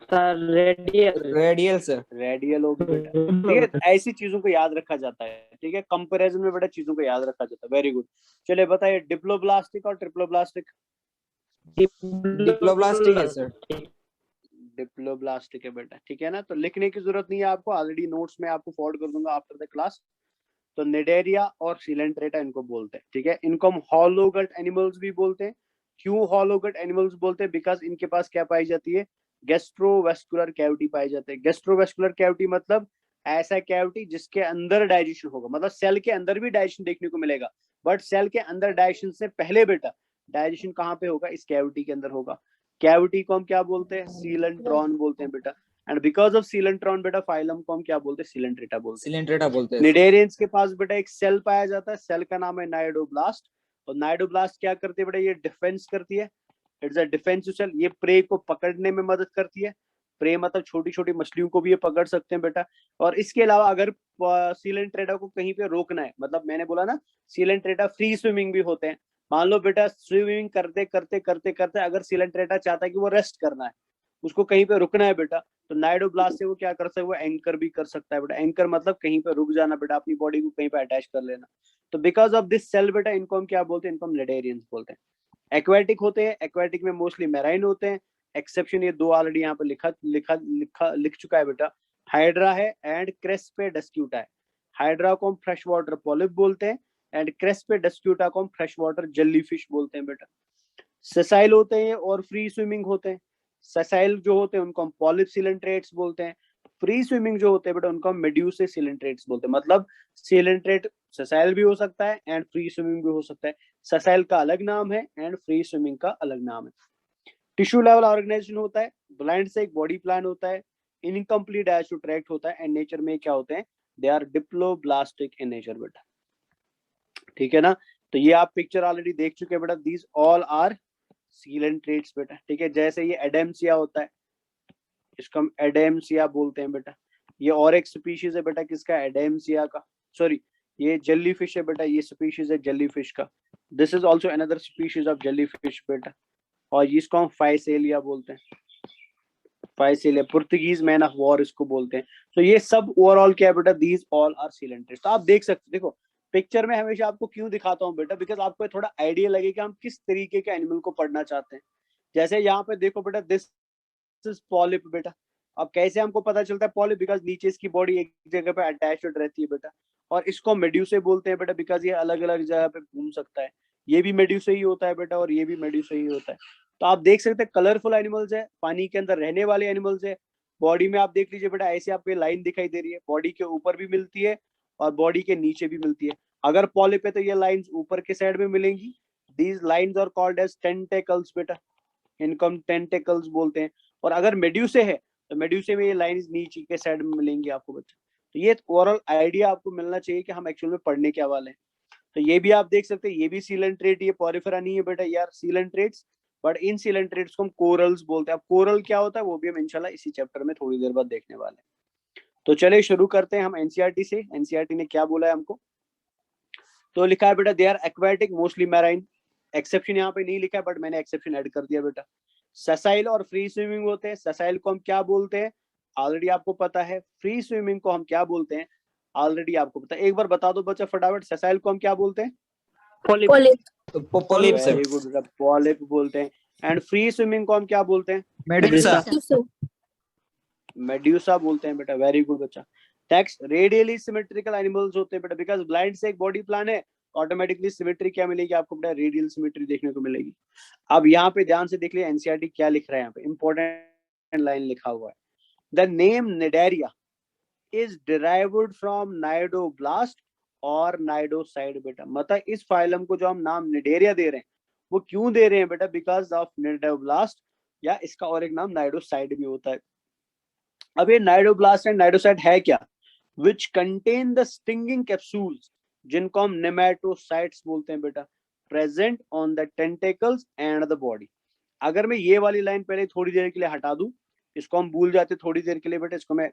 Sir radial. Radial sir. Radial होगी बेटा, ठीक है? ऐसी चीजों को याद रखा जाता है, ठीक है? कंपैरिजन में बेटा चीजों को याद रखा जाता है, वेरी गुड। चलिए बताइए डिप्लोब्लास्टिक और ट्रिप्लोब्लास्टिक? डिप्लोब्लास्टिक है सर। डिप्लोब्लास्टिक है बेटा, ठीक है ना? तो लिखने की जरूरत नहीं है आपको, ऑलरेडी नोट्स में आपको फॉरवर्ड कर दूंगा आफ्टर द क्लास। तो निडेरिया और सिलेंट्रेटा इनको बोलते हैं, ठीक है? इनको हम हॉलोगट एनिमल्स भी बोलते हैं। क्यों हॉलोगट एनिमल्स बोलते हैं? बिकॉज इनके पास क्या पाई जाती है? गैस्ट्रोवेस्कुलर कैविटी पाई जाती है। गैस्ट्रोवेस्कुलर कैविटी मतलब ऐसा कैविटी जिसके अंदर डाइजेशन होगा, मतलब सेल के अंदर भी डाइजेशन देखने को मिलेगा, बट सेल के अंदर डाइजेशन से पहले बेटा डाइजेशन कहाँ पे होगा? इस कैविटी के अंदर होगा। कैविटी को हम क्या बोलते हैं? सीलेंट्रॉन बोलते हैं बेटा। एंड बिकॉज ऑफ सीलेंट्रॉन बेटा फाइलम को हम क्या बोलते हैं? सिलेंट्रेटा बोलते हैं। सिलेंट्रेटा बोलते हैं। निडेरियंस के पास बेटा एक सेल पाया जाता है, सेल का नाम है नाइडोब्लास्ट। और नाइडोब्लास्ट क्या करती है बेटा? ये डिफेंस करती है, इट्स अ डिफेंसिव सेल। ये प्रे को पकड़ने में मदद करती है, प्रे मतलब छोटी छोटी मछलियों को भी ये पकड़ सकते हैं बेटा। और इसके अलावा अगर सिलेंट्रेटा को कहीं पे रोकना है, मतलब मैंने बोला ना सिलेंट्रेटा फ्री स्विमिंग भी होते हैं, मान लो बेटा स्विमिंग करते करते करते करते अगर सिलेंट्रेटा चाहता है कि वो रेस्ट करना है, उसको कहीं पे रुकना है बेटा, तो नाइडोब्लास्ट से वो क्या कर सकता है? वो एंकर भी कर सकता है बेटा। एंकर मतलब कहीं पे रुक जाना बेटा, अपनी बॉडी को कहीं पे अटैच कर लेना। तो बिकॉज ऑफ दिस सेल बेटा इनको हम क्या बोलते हैं? इनको हम निडेरियंस बोलते हैं। एक्वेटिक होते हैं, एक्वेटिक में मोस्टली मैराइन होते हैं, एक्सेप्शन ये दो ऑलरेडी यहाँ पे लिख चुका है बेटा, हाइड्रा है एंड क्रेस्पेडस्क्यूटा है। हाइड्रा को हम फ्रेश वाटर पॉलिप बोलते हैं, एंड क्रेस्पेडस्क्यूटा को हम फ्रेश वाटर जेलीफिश बोलते हैं बेटा। सेसाइल होते हैं और फ्री स्विमिंग होते हैं। सेसाइल जो होते हैं उनको हम पॉलिप सिलेंट्रेट्स बोलते हैं। फ्री स्विमिंग जो होते हैं बेटा उनको हम मेड्यूसे सिलेंट्रेट्स बोलते हैं। मतलब सिलेंट्रेट सेसाइल भी हो सकता है एंड फ्री स्विमिंग भी हो सकता है। सेसाइल का अलग नाम है एंड फ्री स्विमिंग का अलग नाम है। टिश्यू लेवल ऑर्गेनाइजेशन होता है, ब्लाइंड से एक बॉडी प्लान होता है, इनकम्प्लीट डाइजेस्टिव ट्रैक्ट होता है, एंड नेचर में क्या होते हैं? They are diploblastic in nature बेटा, ठीक है ना? तो ये आप पिक्चर ऑलरेडी देख चुके हैं बेटा, दीज ऑल आर सिलेंट्रेट्स बेटा, ठीक है? जैसे ये एडेम्सिया होता है, इसको हम एडेम्सिया बोलते हैं बेटा। ये और एक स्पीशीज है बेटा, किसका? एडेम्सिया का। सॉरी, ये जेलीफिश है बेटा, ये स्पीशीज है जेलीफिश का। This is also another species of jellyfish बेटा, और इसको हम फाइसेलिया बोलते हैं। Physalia, Portuguese man of war इसको बोलते हैं। तो ये सब ओवरऑल क्या है बेटा? These all are coelenterates. तो आप देख सकते, देखो पिक्चर में हमेशा आपको क्यों दिखाता हूँ बेटा? बिकॉज आपको थोड़ा आइडिया लगे कि हम किस तरीके के एनिमल को पढ़ना चाहते हैं। जैसे यहाँ पे देखो बेटा, दिस इज पॉलिप बेटा। अब कैसे हमको पता चलता है पॉलिप? बिकॉज नीचे इसकी बॉडी एक जगह पे अटैच्ड रहती है बेटा, और इसको मेड्यूसे बोलते हैं बेटा, बिकॉज ये अलग अलग जगह पे घूम सकता है। ये भी मेड्यूसे ही होता है बेटा, और ये भी मेड्यूसे ही होता है। तो आप देख सकते हैं कलरफुल एनिमल्स है, पानी के अंदर रहने वाले एनिमल्स है। बॉडी में आप देख लीजिए बेटा, ऐसे आपको लाइन दिखाई दे रही है, बॉडी के ऊपर भी मिलती है और बॉडी के नीचे भी मिलती है। अगर पॉलिप है तो ये लाइंस ऊपर के साइड में मिलेंगी। These lines are called as tentacles बेटा, इनको हम टेंटेकल्स बोलते हैं। और अगर मेड्यूसे है तो मेड्यूसे में ये लाइंस नीचे के साइड में मिलेंगी आपको बच्चे। तो ये ओवरऑल आइडिया आपको मिलना चाहिए कि हम एक्चुअल में पढ़ने क्या वाले हैं। तो ये भी आप देख सकते हैं, ये भी सिलेंट्रेट, ये पॉरिफेरा नहीं है बेटा, यार सिलेंट्रेट्स, बट इन सिलेंट्रेट्स को हम कोरल्स बोलते हैं। अब कोरल क्या होता है वो भी हम इंशाल्लाह इसी चैप्टर में थोड़ी देर बाद देखने वाले हैं। तो चलिए शुरू करते हैं हम एनसीईआरटी से। एनसीईआरटी ने क्या बोला है हमको, तो लिखा है बेटा they are aquatic mostly marine. Exception यहाँ पे नहीं लिखा है बट मैंने एक्सेप्शन ऐड कर दिया बेटा। ससाइल और फ्री स्विमिंग होते हैं। ससाइल को हम क्या बोलते हैं ऑलरेडी आपको पता है। फ्री स्विमिंग को हम क्या बोलते हैं ऑलरेडी आपको पता है। एक बार बता दो बच्चा फटाफट, ससाइल को हम क्या बोलते हैं? Polyp. Polyp sir. Very good बेटा, पॉलिप बोलते हैं। एंड फ्री स्विमिंग को हम क्या बोलते हैं? मेडुसा। मेड्यूसा बोलते हैं बेटा। वेरी गुड बच्चा। नेक्स्ट, रेडियली सिमेट्रिकल एनिमल्स होते हैं बेटा, बिकॉज ब्लाइंड से एक बॉडी प्लान है, ऑटोमेटिकली सिमेट्री क्या मिलेगी आपको बेटा? रेडियल सिमेट्री देखने को मिलेगी। अब यहाँ पे ध्यान से देख लिया एनसीईआरटी क्या लिख रहा है, यहाँ पे इंपॉर्टेंट लाइन लिखा हुआ है, the name cnidaria is derived from cnidoblast और नाइडोसाइड बेटा। मतलब इस फाइलम को जो हम नाम निडेरिया दे रहे हैं वो क्यों दे रहे हैं बेटा? बिकॉज ऑफ नाइडोब्लास्ट, या इसका और एक नाम नाइडोसाइड भी होता है। अब ये नाइडोब्लास्ट एंड नाइडोसाइड है क्या? Which contain the stinging capsules, जिनको हम नेमेटोसाइट्स बोलते हैं बेटा, present on the tentacles and the body. अगर मैं ये वाली लाइन पहले थोड़ी देर के लिए हटा दूं, इसको हम भूल जाते थोड़ी देर के लिए बेटा, इसको मैं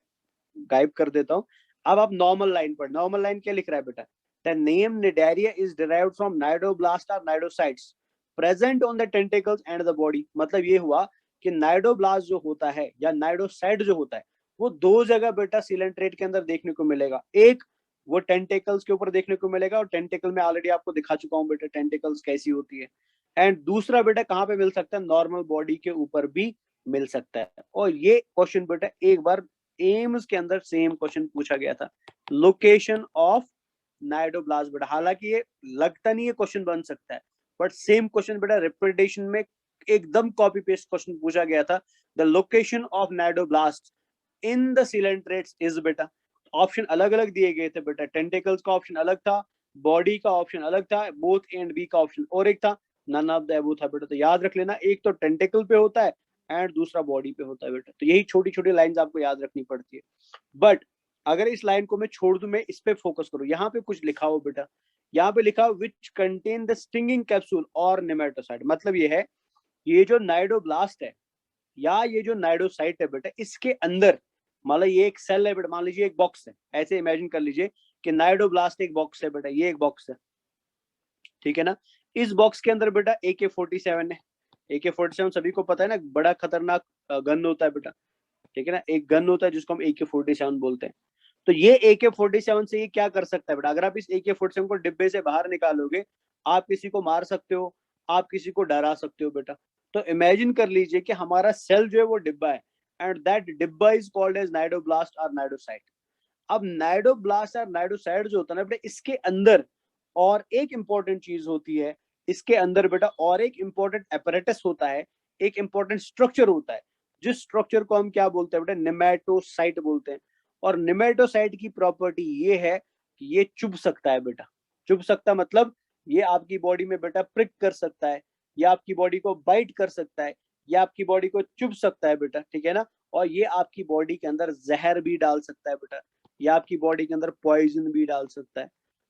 गायब कर देता हूं। अब आप नॉर्मल लाइन पर, नॉर्मल लाइन क्या लिख रहा है बेटा? The name cnidaria is derived from cnidoblast और cnidocytes present on the tentacles and the body. मतलब ये हुआ कि नाइडोब्लास्ट जो होता है या नाइडोसाइड जो होता है वो दो जगह बेटा सिलेंट्रेट के अंदर देखने को मिलेगा। एक वो टेंटेकल्स के ऊपर देखने को मिलेगा, और टेंटेकल में ऑलरेडी आपको दिखा चुका हूं बेटा टेंटेकल्स कैसी होती है। एंड दूसरा बेटा कहाँ पे मिल सकता है? नॉर्मल बॉडी के ऊपर भी मिल सकता है। और ये क्वेश्चन बेटा एक बार एम्स के अंदर सेम क्वेश्चन पूछा गया था, लोकेशन ऑफ नाइडोब्लास्ट बेटा। हालांकि ये लगता नहीं है क्वेश्चन बन सकता है, बट सेम क्वेश्चन बेटा रिपीटेशन में एकदम कॉपी पेस्ट क्वेश्चन पूछा गया था। The location of cnidoblast in the coelenterates is बेटा, ऑप्शन अलग अलग दिए गए थे बेटा। टेंटेकल्स का ऑप्शन अलग था, बॉडी का ऑप्शन अलग था, बोथ ए एंड बी का ऑप्शन और एक था, नन ऑफ द अबव था बेटा। तो याद रख लेना, एक तो टेंटेकल पे होता है एंड दूसरा बॉडी पे होता है बेटा। तो यही छोटी छोटी लाइंस आपको याद रखनी पड़ती है। बट अगर इस लाइन को मैं छोड़ दूं, मैं इस पे फोकस करूं, यहाँ पे कुछ लिखा हो बेटा, यहाँ पे लिखा हो which contain the stinging capsule और नेमेटोसाइड। मतलब ये है, ये जो नाइडोब्लास्ट है या ये जो नाइडोसाइट है बेटा, इसके अंदर मान लो ये एक सेल है बेटा, मान लीजिए एक बॉक्स है, ऐसे इमेजिन कर लीजिए कि नाइडोब्लास्ट एक बॉक्स है बेटा, ये एक बॉक्स है, ठीक है ना। इस बॉक्स के अंदर बेटा AK-47 है। AK-47 सभी को पता है ना, बड़ा खतरनाक गन होता है बेटा, ठीक है ना। एक गन होता है जिसको हम AK-47 बोलते हैं। तो ये AK-47 से ये क्या कर सकता है बेटा? अगर आप इस AK-47 को डिब्बे से बाहर निकालोगे, आप किसी को मार सकते हो, आप किसी को डरा सकते हो बेटा। तो इमेजिन कर लीजिए कि हमारा सेल जो है वो डिब्बा है, एंड दैट डिब्बा इज कॉल्ड एज नाइडोब्लास्ट और नाइडोसाइट। अब नाइडोब्लास्ट और नाइडोसाइट जो होता है ना बेटा, इसके अंदर और एक इंपॉर्टेंट चीज होती है, इसके अंदर बेटा और एक इंपॉर्टेंट एपरेटस होता है, एक इंपॉर्टेंट स्ट्रक्चर होता है, जिस स्ट्रक्चर को हम क्या बोलते हैं बेटा? नेमेटोसाइट बोलते हैं। और नेमेटोसाइट की प्रॉपर्टी ये है कि ये चुभ सकता है बेटा। चुभ सकता मतलब ये आपकी बॉडी में बेटा प्रिक कर सकता है, या आपकी बॉडी को बाइट कर सकता है, या आपकी बॉडी को चुभ सकता है बेटा, ठीक है ना। और ये आपकी बॉडी के अंदर जहर भी डाल सकता है बेटा, या आपकी बॉडी के अंदर पॉइजन भी डाल सकता है।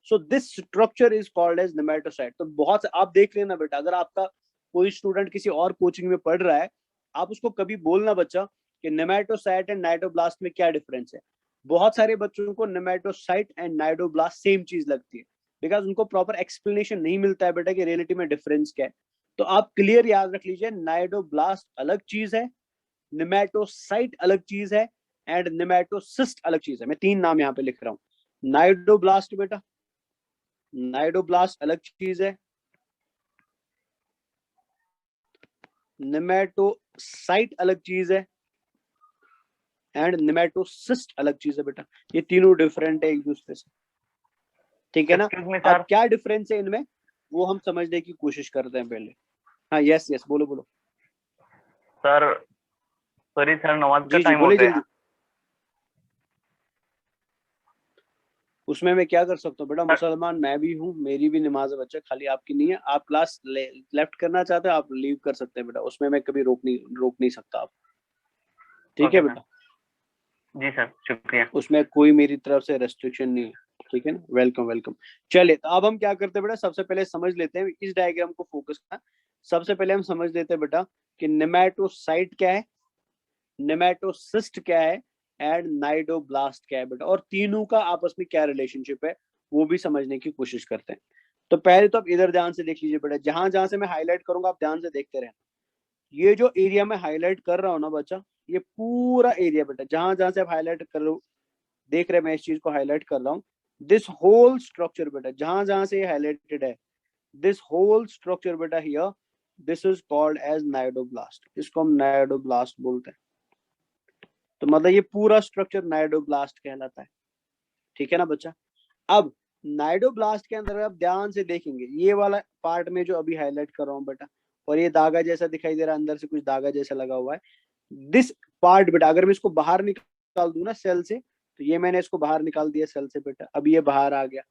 So this structure is called as nematocyte. तो बहुत आप देख लेना बेटा, अगर आपका कोई स्टूडेंट किसी और कोचिंग में पढ़ रहा है, आप उसको कभी बोलना बच्चा कि नेमेटोसाइट एंड नाइडोब्लास्ट में क्या डिफरेंस है। बहुत सारे बच्चों को नेमेटोसाइट एंड नाइडोब्लास्ट सेम चीज लगती है, बिकॉज उनको प्रॉपर एक्सप्लेनेशन नहीं मिलता है बेटा कि रियलिटी में डिफरेंस क्या है। तो आप क्लियर याद रख लीजिए, नाइडोब्लास्ट अलग चीज है, नेमेटोसाइट अलग चीज है, एंड नेमेटोसिस्ट अलग चीज है। मैं 3 नाम यहाँ पे लिख रहा हूँ। नाइडोब्लास्ट बेटा, नाइडोब्लास्ट अलग चीज है, नेमेटोसाइट अलग चीज है, एंड नेमेटोसिस्ट अलग चीज है बेटा। ये तीनों डिफरेंट है एक दूसरे से, ठीक है ना। अब क्या डिफरेंस है इनमें वो हम समझने की कोशिश करते हैं पहले। हाँ यस यस, बोलो बोलो सर। सॉरी सर, नमाज का जी जी, टाइम हो बोले गया। जल्दी। उसमें मैं क्या कर सकता हूँ बेटा? मुसलमान मैं भी हूँ, मेरी भी नमाज है बच्चा, खाली आपकी नहीं है। आप क्लास लेफ्ट करना चाहते हो, आप लीव कर सकते हैं बेटा, उसमें मैं कभी रोक नहीं सकता आप, ठीक है ओके बेटा। जी सर, शुक्रिया। उसमें कोई मेरी तरफ से रेस्ट्रिक्शन नहीं है, ठीक है ना। Welcome welcome. चलिए तो अब हम क्या करते हैं बेटा, सबसे पहले समझ लेते हैं इस डायग्राम को फोकस करना। सबसे पहले हम समझ लेते हैं बेटा कि नेमेटोसाइट क्या है, नेमेटोसिस्ट क्या है, एंड नाइडोब्लास्ट क्या है बेटा, और तीनों का आपस में क्या रिलेशनशिप है वो भी समझने की कोशिश करते हैं। तो पहले तो आप इधर ध्यान से देख लीजिए बेटा, जहां जहां से मैं हाईलाइट करूंगा आप ध्यान से देखते रहना। ये जो एरिया मैं हाईलाइट कर रहा हूँ ना बच्चा, ये पूरा एरिया बेटा, जहां जहां से आप हाईलाइट कर रहे हो, देख रहे हैं मैं इस चीज को हाईलाइट कर रहा हूँ, दिस होल स्ट्रक्चर बेटा, जहां जहां से ये हाईलाइटेड है, दिस होल स्ट्रक्चर बेटा here, this is called as cnidoblast, इसको हम नाइडोब्लास्ट बोलते हैं। तो मतलब ये पूरा स्ट्रक्चर नाइडोब्लास्ट कहलाता है, ठीक है ना बच्चा। अब नाइडोब्लास्ट के अंदर आप ध्यान से देखेंगे, ये वाला पार्ट में जो अभी हाईलाइट कर रहा हूँ बेटा, और ये दागा जैसा दिखाई दे रहा है, अंदर से कुछ दागा जैसा लगा हुआ है, दिस पार्ट बेटा, अगर मैं इसको बाहर निकाल दूं ना सेल से, तो ये मैंने इसको बाहर निकाल दिया सेल से बेटा, अब ये बाहर आ गया।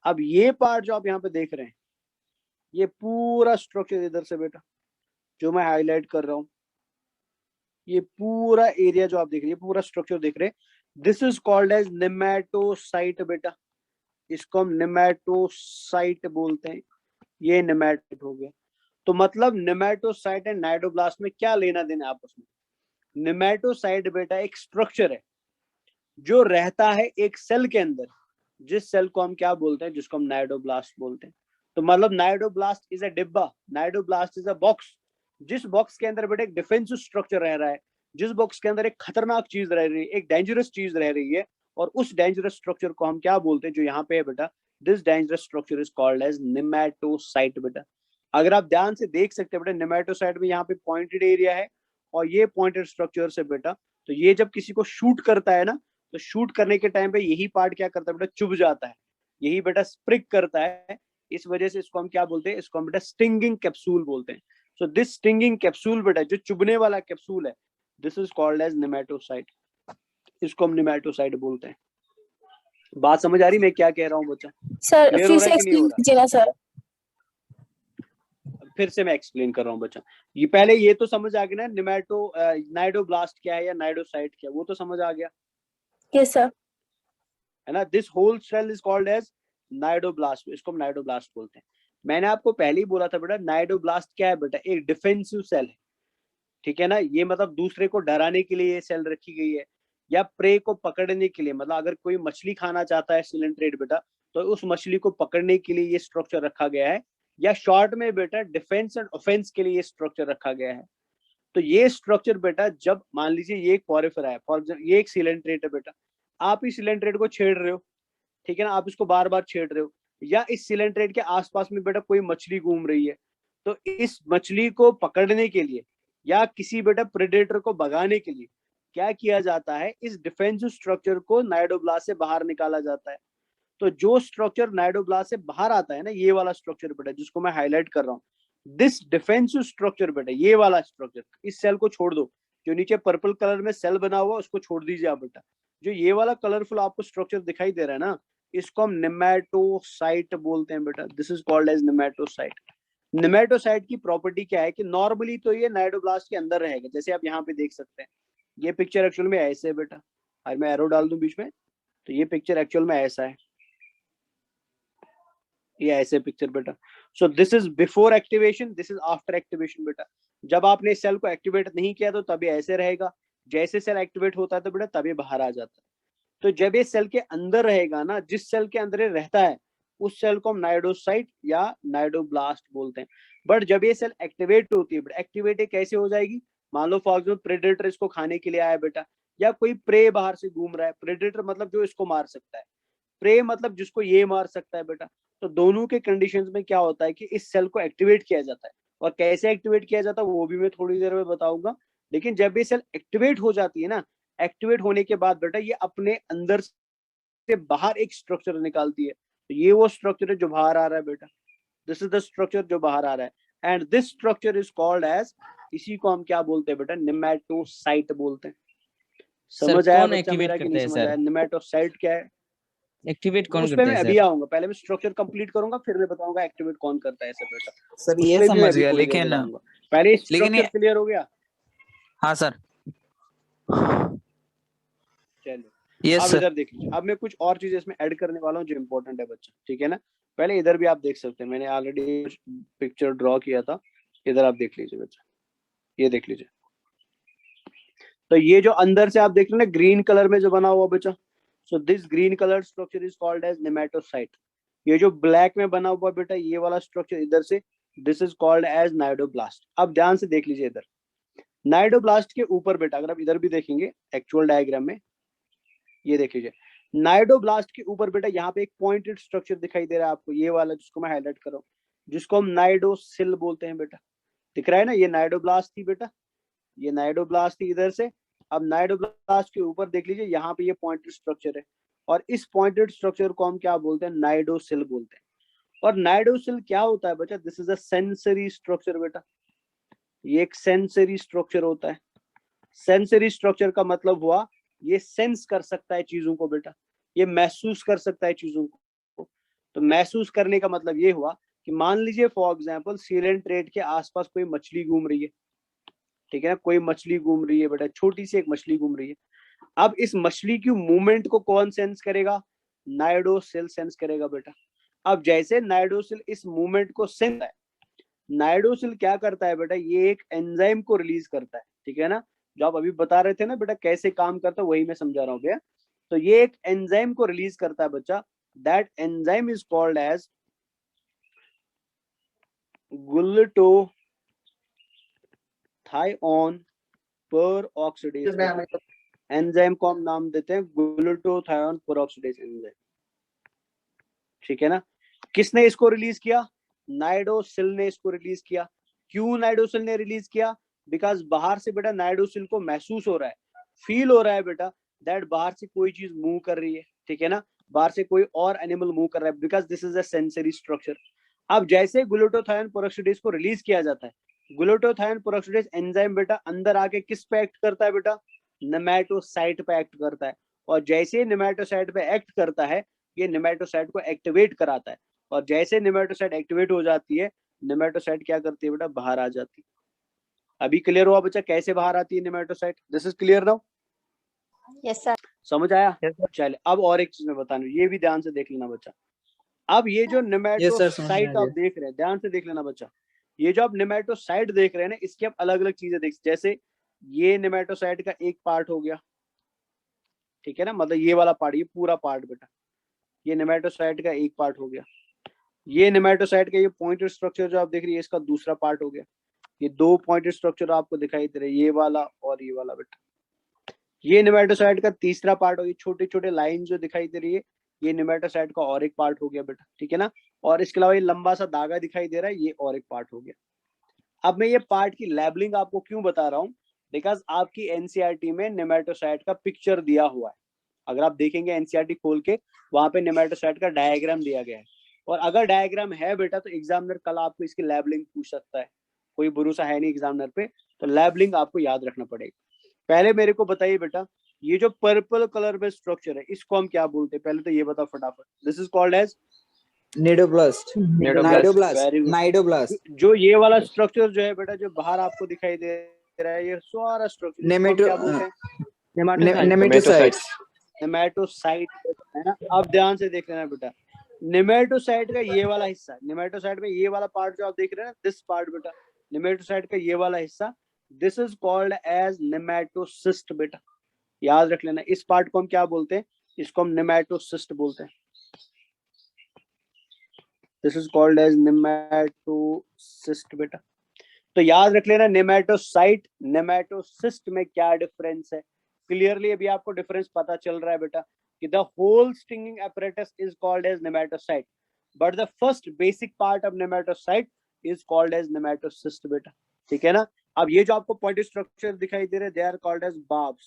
अब ये पार्ट जो आप यहाँ पे देख रहे हैं, ये पूरा स्ट्रक्चर इधर से बेटा जो मैं हाईलाइट कर रहा हूँ, ये पूरा एरिया जो आप देख रहे हैं, पूरा स्ट्रक्चर देख रहे हैं, this is called as nematocyte बेटा, इसको हम नेमेटोसाइट बोलते हैं। ये नेमेटोसाइट हो गया। तो मतलब नेमेटोसाइट एंड नाइडोब्लास्ट में क्या लेना देना आपस में। नेमेटोसाइट बेटा एक स्ट्रक्चर है जो रहता है एक सेल के अंदर, जिस सेल को हम क्या बोलते हैं, जिसको हम नाइडोब्लास्ट बोलते हैं। तो मतलब नाइडोब्लास्ट इज अ डिब्बा, नाइडोब्लास्ट इज अ बॉक्स, जिस बॉक्स के अंदर बेटा एक डिफेंसिव स्ट्रक्चर रह रहा है, जिस बॉक्स के अंदर एक खतरनाक चीज रह रही है, एक डेंजरस चीज रह रही है, और उस डेंजरस स्ट्रक्चर को हम क्या बोलते हैं, जो यहाँ पे है बेटा, this dangerous structure is called as nematocyte बेटा। अगर आप ध्यान से देख सकते हैं बेटा, नेमेटोसाइट में यहाँ पे पॉइंटेड एरिया है और ये पॉइंटेड स्ट्रक्चर से बेटा, तो ये जब किसी को शूट करता है ना, तो शूट करने के टाइम पे यही पार्ट क्या करता है बेटा, चुभ जाता है, यही बेटा स्प्रिक करता है। इस वजह से इसको हम क्या बोलते हैं, इसको हम बेटा स्टिंगिंग कैप्सूल बोलते हैं। सो दिस स्टिंगिंग कैप्सूल बेटा, जो चुभने वाला कैप्सूल है, दिस इज कॉल्ड एज नेमेटोसाइट, इसको हम नेमेटोसाइट बोलते हैं। बात समझ आ रही मैं क्या कह रहा हूँ बच्चा? सर क्लियर फिर हो से रहा है कि नहीं हो एक्सप्लेन रहा? कीजिए ना सर। फिर से मैं एक्सप्लेन कर रहा हूँ बच्चा, ये पहले ये तो समझ आ गया ना, नाइडोब्लास्ट क्या है या नाइडोसाइट क्या है, वो तो समझ आ गया यस सर। है ना। This whole cell is called as cnidoblast, इसको हम नाइडोब्लास्ट बोलते हैं। मैंने आपको पहले ही बोला था बेटा, नाइडोब्लास्ट क्या है बेटा, एक डिफेंसिव सेल है, ठीक है ना। ये मतलब दूसरे को डराने के लिए ये सेल रखी गई है, या प्रे को पकड़ने के लिए, मतलब अगर कोई मछली खाना चाहता है सिलेंट्रेट बेटा, तो उस मछली को पकड़ने के लिए ये स्ट्रक्चर रखा गया है, या शॉर्ट में बेटा डिफेंस एंड ऑफेंस के लिए ये स्ट्रक्चर रखा गया है। तो ये स्ट्रक्चर बेटा, जब मान लीजिए ये एक पॉरिफेरा है, फॉर एग्जाम्पल ये एक सिलेंट्रेट है बेटा, आप इस सिलेंट्रेट को छेड़ रहे हो, ठीक है ना, आप इसको बार बार छेड़ रहे हो, या इस सिलेंट्रेट के आसपास में बेटा कोई मछली घूम रही है, तो इस मछली को पकड़ने के लिए या किसी बेटा प्रेडेटर को भगाने के लिए क्या किया जाता है, इस डिफेंसिव स्ट्रक्चर को नाइडोब्लास्ट से बाहर निकाला जाता है। तो जो स्ट्रक्चर नाइडोब्लास्ट से बाहर आता है ना, ये वाला स्ट्रक्चर बेटा जिसको मैं हाईलाइट कर रहा हूँ, दिस डिफेंसिव स्ट्रक्चर बेटा, ये वाला स्ट्रक्चर, इस सेल को छोड़ दो, जो नीचे पर्पल कलर में सेल बना हुआ उसको छोड़ दीजिए आप बेटा, जो ये वाला कलरफुल आपको स्ट्रक्चर दिखाई दे रहा है ना, इसको हम नेमेटोसाइट बोलते हैं बेटा, दिस इज कॉल्ड एज नेमेटोसाइट। नेमेटोसाइट की प्रॉपर्टी क्या है कि नॉर्मली तो ये नाइडोब्लास्ट के अंदर रहेगा, जैसे आप यहाँ पे देख सकते हैं, ये पिक्चर एक्चुअल में ऐसे है बेटा, अगर मैं एरो डाल दूं बीच में, तो ये पिक्चर एक्चुअल में ऐसा है, ये ऐसे पिक्चर बेटा। सो this is before activation, this is after activation बेटा। जब आपने सेल को एक्टिवेट नहीं किया तो तभी ऐसे रहेगा, जैसे सेल एक्टिवेट होता है तो बेटा तभी बाहर आ जाता है। तो जब ये सेल के अंदर रहेगा ना, जिस सेल के अंदर ये रहता है, उस सेल को हम नाइडोसाइट या नाइडोब्लास्ट बोलते हैं। बट जब ये सेल एक्टिवेट होती है, एक्टिवेट कैसे हो जाएगी, मान लो फॉर एग्जाम्पल प्रेडेटर इसको खाने के लिए आया बेटा, या कोई प्रे बाहर से घूम रहा है, प्रेडेटर मतलब जो इसको मार सकता है, प्रे मतलब जिसको ये मार सकता है बेटा। तो दोनों के कंडीशंस में क्या होता है कि इस सेल को एक्टिवेट किया जाता है, और कैसे एक्टिवेट किया जाता है वो भी मैं थोड़ी देर में बताऊंगा। लेकिन जब ये सेल एक्टिवेट हो जाती है ना, एक्टिवेट होने के बाद बेटा ये अपने अंदर से बाहर एक स्ट्रक्चर निकालती है, तो ये वो स्ट्रक्चर है जो बाहर आ रहा है बेटा, दिस इज द स्ट्रक्चर जो बाहर आ रहा है, and this structure is called as, इसी को हम क्या बोलते हैं बेटा, नेमेटोसाइट बोलते हैं। समझ आया बच्चा मेरा कि नहीं समझ आया? नेमेटोसाइट क्या है, एक्टिवेट कौन उस पे करता मैं है अभी सर? आऊंगा, पहले मैं स्ट्रक्चर कंप्लीट करूंगा फिर मैं बताऊंगा एक्टिवेट कौन करता है ऐसा बेटा, सर उस ये पे भी मैं समझ अभी गया, थोड़ी देर में लेकिन जाऊंगा। पहले लेकिन स्ट्रक्चर क्लियर हो गया? हाँ सर। चलो यस अब सर। इधर देख लीजिए, अब मैं कुछ और चीज इसमें ऐड करने वाला हूँ जो इम्पोर्टेंट है बच्चा, ठीक है ना। पहले इधर भी आप देख सकते हैं, मैंने ऑलरेडी पिक्चर ड्रॉ किया था, इधर आप देख लीजिए बच्चा, ये देख लीजिए, तो ये जो अंदर से आप देख रहे हैं ना ग्रीन कलर में जो बना हुआ बच्चा, so this green colour structure is called as nematocyte. ये जो ब्लैक में बना हुआ बेटा ये वाला स्ट्रक्चर इधर से, this is called as cnidoblast. अब ध्यान से देख लीजिए इधर नाइडोब्लास्ट के ऊपर बेटा, अगर आप इधर भी देखेंगे एक्चुअल डायग्राम में, ये देख लीजिए नाइडोब्लास्ट के ऊपर बेटा यहाँ पे एक पॉइंटेड स्ट्रक्चर दिखाई दे रहा है आपको, ये वाला जिसको मैं हाईलाइट कर रहा हूँ, जिसको हम नाइडोसिल बोलते हैं बेटा। दिख रहा है ना, ये नाइडोब्लास्ट थी बेटा, ये नाइडोब्लास्ट थी इधर से। अब नाइडोब्लास्ट के ऊपर देख लीजिए यहाँ पे ये पॉइंटेड स्ट्रक्चर है, और इस पॉइंटेड स्ट्रक्चर को हम क्या बोलते हैं, नाइडोसिल बोलते हैं। और नाइडोसिल क्या होता है बच्चा, this is a sensory structure बेटा, ये एक सेंसरी स्ट्रक्चर होता है। सेंसरी स्ट्रक्चर का मतलब हुआ ये सेंस कर सकता है चीजों को बेटा, ये महसूस कर सकता है चीजों को। तो महसूस करने का मतलब ये हुआ कि मान लीजिए फॉर एग्जांपल सीलेंट रेट के आसपास कोई मछली घूम रही है, ठीक है ना, कोई मछली घूम रही है बेटा, छोटी सी एक मछली घूम रही है। अब इस मछली की मूवमेंट को कौन सेंस करेगा, नाइडोसिल सेंस करेगा बेटा। अब जैसे नाइडोसिल इस मूवमेंट को सेंस है, नाइडोसिल क्या करता है बेटा, ये एक एंजाइम को रिलीज करता है, ठीक है ना, जो आप अभी बता रहे थे ना बेटा कैसे काम करता है, वही मैं समझा रहा हूँ भैया। तो ये एक एंजाइम को रिलीज करता है बच्चा, that enzyme is called as glutathione peroxidase. Enzyme को हम नाम देते हैं ग्लूटाथिओन पेरऑक्सीडेज एंजाइम, ठीक है ना। किसने इसको रिलीज किया, नाइडोसिल ने इसको रिलीज किया। क्यों नाइडोसिल ने रिलीज किया, बिकॉज बाहर से बेटा नाइडोसिल को महसूस हो रहा है, फील हो रहा है बेटा दैट बाहर से कोई चीज मूव कर रही है, ठीक है ना, बाहर से कोई और एनिमल मूव कर रहा है, because this is a sensory structure. अब जैसे ग्लूटाथिओन पेरऑक्सीडेज को रिलीज किया जाता है, ग्लूटाथिओन पेरऑक्सीडेज एंजाइम बेटा अंदर आके किस पे एक्ट करता है बेटा, नेमेटोसाइट पे एक्ट करता है। और जैसे नेमेटोसाइट पे एक्ट करता है, ये नेमेटोसाइट को एक्टिवेट कराता है, और जैसे नेमेटोसाइट एक्टिवेट हो जाती है, नेमेटोसाइट क्या करती है बेटा, बाहर आ जाती है। अभी क्लियर हुआ बच्चा कैसे बाहर आती है nematocyte, this is clear now, yes sir. समझ आया। Yes, sir. चलिए अब और एक चीज मैं बता रहा हूँ, ये भी ध्यान से देख लेना बच्चा। अब ये जो नेमेटोसाइट आप देख रहे हैं, ध्यान से देख लेना बच्चा, ये जो आप नेमेटोसाइट देख रहे हैं ना, इसकी आप अलग अलग चीजें देख, जैसे ये नेमेटोसाइट का एक पार्ट हो गया, ठीक है ना, मतलब ये वाला पार्ट, ये पूरा पार्ट बेटा, ये नेमेटोसाइट का एक पार्ट हो गया। ये नेमेटोसाइट का ये पॉइंटेड स्ट्रक्चर जो आप देख रही है, इसका दूसरा पार्ट हो गया। ये दो पॉइंटेड स्ट्रक्चर आपको दिखाई दे रहे हैं, ये वाला और ये वाला बेटा। ये नेमेटोसाइट का तीसरा पार्ट हो गया, छोटे छोटे लाइन जो दिखाई दे रही है, ये नेमेटोसाइट का और एक पार्ट हो गया बेटा, ठीक है ना। और इसके अलावा ये लंबा सा धागा दिखाई दे रहा है, ये और एक पार्ट हो गया। अब मैं ये पार्ट की लेबलिंग आपको क्यों बता रहा हूँ, बिकॉज आपकी एनसीईआरटी में नेमेटोसाइट का पिक्चर दिया हुआ है। अगर आप देखेंगे एनसीईआरटी खोल के, वहां पे नेमेटोसाइट का डायग्राम दिया गया है, और अगर डायग्राम है बेटा तो एग्जामिनर कल आपको इसकी लेबलिंग पूछ सकता है, कोई भरोसा है नहीं एग्जामिनर पे, तो लेबलिंग आपको याद रखना पड़ेगा। पहले मेरे को बताइए बेटा, ये जो पर्पल कलर में स्ट्रक्चर है, इसको हम क्या बोलते हैं, पहले तो ये बताओ फटाफट। This is called as cnidoblast. Cnidoblast जो ये वाला स्ट्रक्चर जो है बेटा, जो बाहर आपको दिखाई दे रहा है, ये सारा स्ट्रक्चर क्या बोलते हैं, नेमेटोसाइट। नेमेटोसाइट है ना। अब ध्यान से देख लेना बेटा, नेमेटोसाइट का ये वाला हिस्सा, नेमेटोसाइट में ये वाला पार्ट जो आप देख रहे हैं ना, दिस पार्ट बेटा, नेमेटोसाइट का ये वाला हिस्सा, this is called as nematocyst बेटा, याद रख लेना। इस पार्ट को हम क्या बोलते हैं, इसको हम नेमेटोसिस्ट बोलते हैं। This is called as nematocyst बेटा। तो याद रख लेना नेमेटोसाइट नेमेटोसिस्ट में क्या डिफरेंस है। क्लियरली अभी आपको डिफरेंस पता चल रहा है बेटा कि the whole stinging apparatus is called as nematocyte, but the first basic part of nematocyte is called as nematocyst बेटा, ठीक है ना। अब ये जो आपको पॉइंटेड स्ट्रक्चर दिखाई दे रहे हैं, they are called as barbs,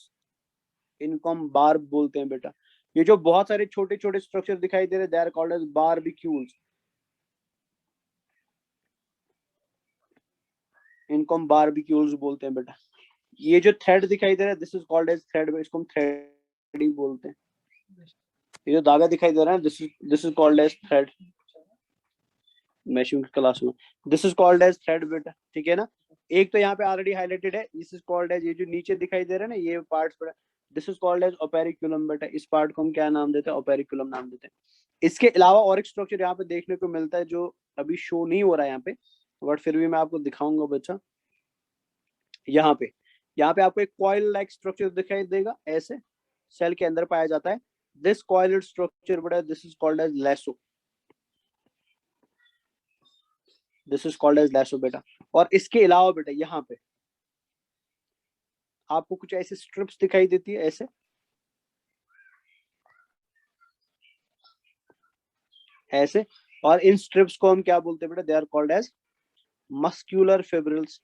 इनको हम बार्ब बोलते हैं बेटा। ये जो बहुत सारे छोटे छोटे स्ट्रक्चर दिखाई दे रहे हैं, they are called as barbicules, इनको हम बारबिक्यूल्स बोलते हैं बेटा। ये जो थ्रेड दिखाई दे रहा है, this is called as thread, इसको हम थ्रेड ही बोलते हैं। ये जो धागा दिखाई दे रहा है, this is called as thread, मैशिंग क्लास में this is called as thread बेटा, ठीक है ना। एक तो यहाँ पे ऑलरेडी हाईलाइटेड है, दिस इज कॉल्ड एज, ये जो नीचे दिखाई दे रहा है ना ये पार्ट्स बेटा, दिस इज कॉल्ड एज ओपेरिकुलम बेटा। इस पार्ट को हम क्या नाम देते हैं, ओपेरिकुलम नाम देते हैं। इसके अलावा और एक स्ट्रक्चर यहाँ पे देखने को मिलता है जो अभी शो नहीं हो रहा है यहाँ पे, बट फिर भी मैं आपको दिखाऊंगा बच्चा। यहाँ पे यहाँ पे आपको एक कॉइल लाइक स्ट्रक्चर दिखाई देगा, ऐसे सेल के अंदर पाया जाता है। दिस कॉइल्ड स्ट्रक्चर बेटा, this is called as lasso, this is called as lasso बेटा। और इसके अलावा बेटा यहाँ पे आपको कुछ ऐसे स्ट्रिप्स दिखाई देती है, ऐसे ऐसे, और इन स्ट्रिप्स को हम क्या बोलते हैं बेटा, they are called as muscular fibrils,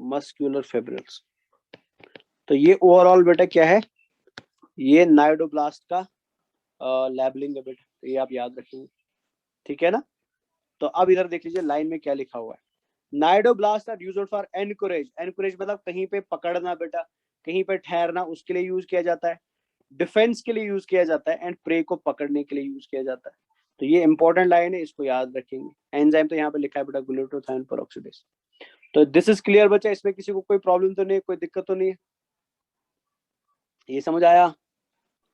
muscular fibrils. तो ये ओवरऑल बेटा क्या है, ये नाइडोब्लास्ट का लेबलिंग है बेटा, तो ये आप याद रखेंगे, ठीक है ना। तो अब इधर देख लीजिए लाइन में क्या लिखा हुआ है, cnidoblast are used for Anchorage, Anchorage मतलब कहीं पे पकड़ना बेटा, कहीं पे ठहरना, उसके लिए यूज किया जाता है। डिफेंस के लिए यूज किया जाता है, एंड प्रे को पकड़ने के लिए यूज किया जाता है। तो ये इंपॉर्टेंट लाइन है, इसको याद रखेंगे। एंजाइम तो यहाँ पे लिखा है बेटा ग्लूटाथायोन पेरोक्सिडेज। तो दिस इज क्लियर बच्चा, इसमें किसी को कोई प्रॉब्लम तो नहीं, कोई दिक्कत तो नहीं है, ये समझ आया?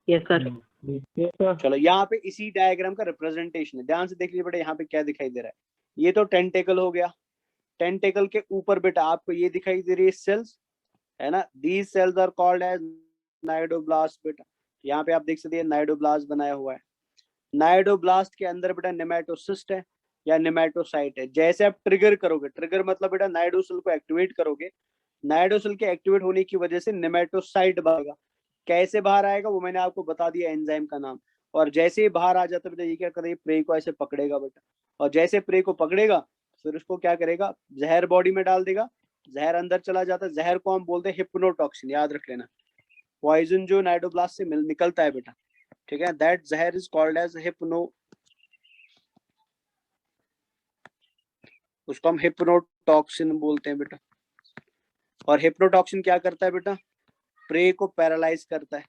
Yes sir. Yes, sir. चलो यहाँ पे इसी डायग्राम का रिप्रेजेंटेशन है, ध्यान से देख लीजिए बेटा, यहाँ पे क्या दिखाई दे रहा है। ये तो टेंटेकल हो गया, टेंटेकल के ऊपर बेटा आपको ये दिखाई दे रही है सेल्स, है ना, these cells are called as cnidoblast बेटा। यहाँ पे आप देख सकते हैं नाइडोब्लास्ट बनाया हुआ है। नाइडोब्लास्ट के अंदर बेटा नेमेटोसिस्ट है या नेमेटोसाइट है। जैसे आप ट्रिगर करोगे, ट्रिगर मतलब बेटा नाइडोसेल को एक्टिवेट करोगे, नाइडोसेल के एक्टिवेट होने की वजह से नेमेटोसाइट बनेगा। कैसे बाहर आएगा वो मैंने आपको बता दिया, एंजाइम का नाम। और जैसे ही बाहर आ जाता है बेटा, ये क्या करेगा, प्रे को ऐसे पकड़ेगा बेटा, और जैसे प्रे को पकड़ेगा फिर उसको क्या करेगा, जहर बॉडी में डाल देगा, जहर अंदर चला जाता है। जहर को हम बोलते हैं हिप्नोटॉक्सिन, याद रख लेना। पॉइजन जो नाइडोब्लास्ट से निकलता है बेटा, ठीक है, दैट जहर इज कॉल्ड एज हिप्नो, उसको हम हिप्नोटॉक्सिन बोलते हैं बेटा। और हिप्नोटॉक्सिन क्या करता है बेटा, प्रे को पैरालाइज करता है।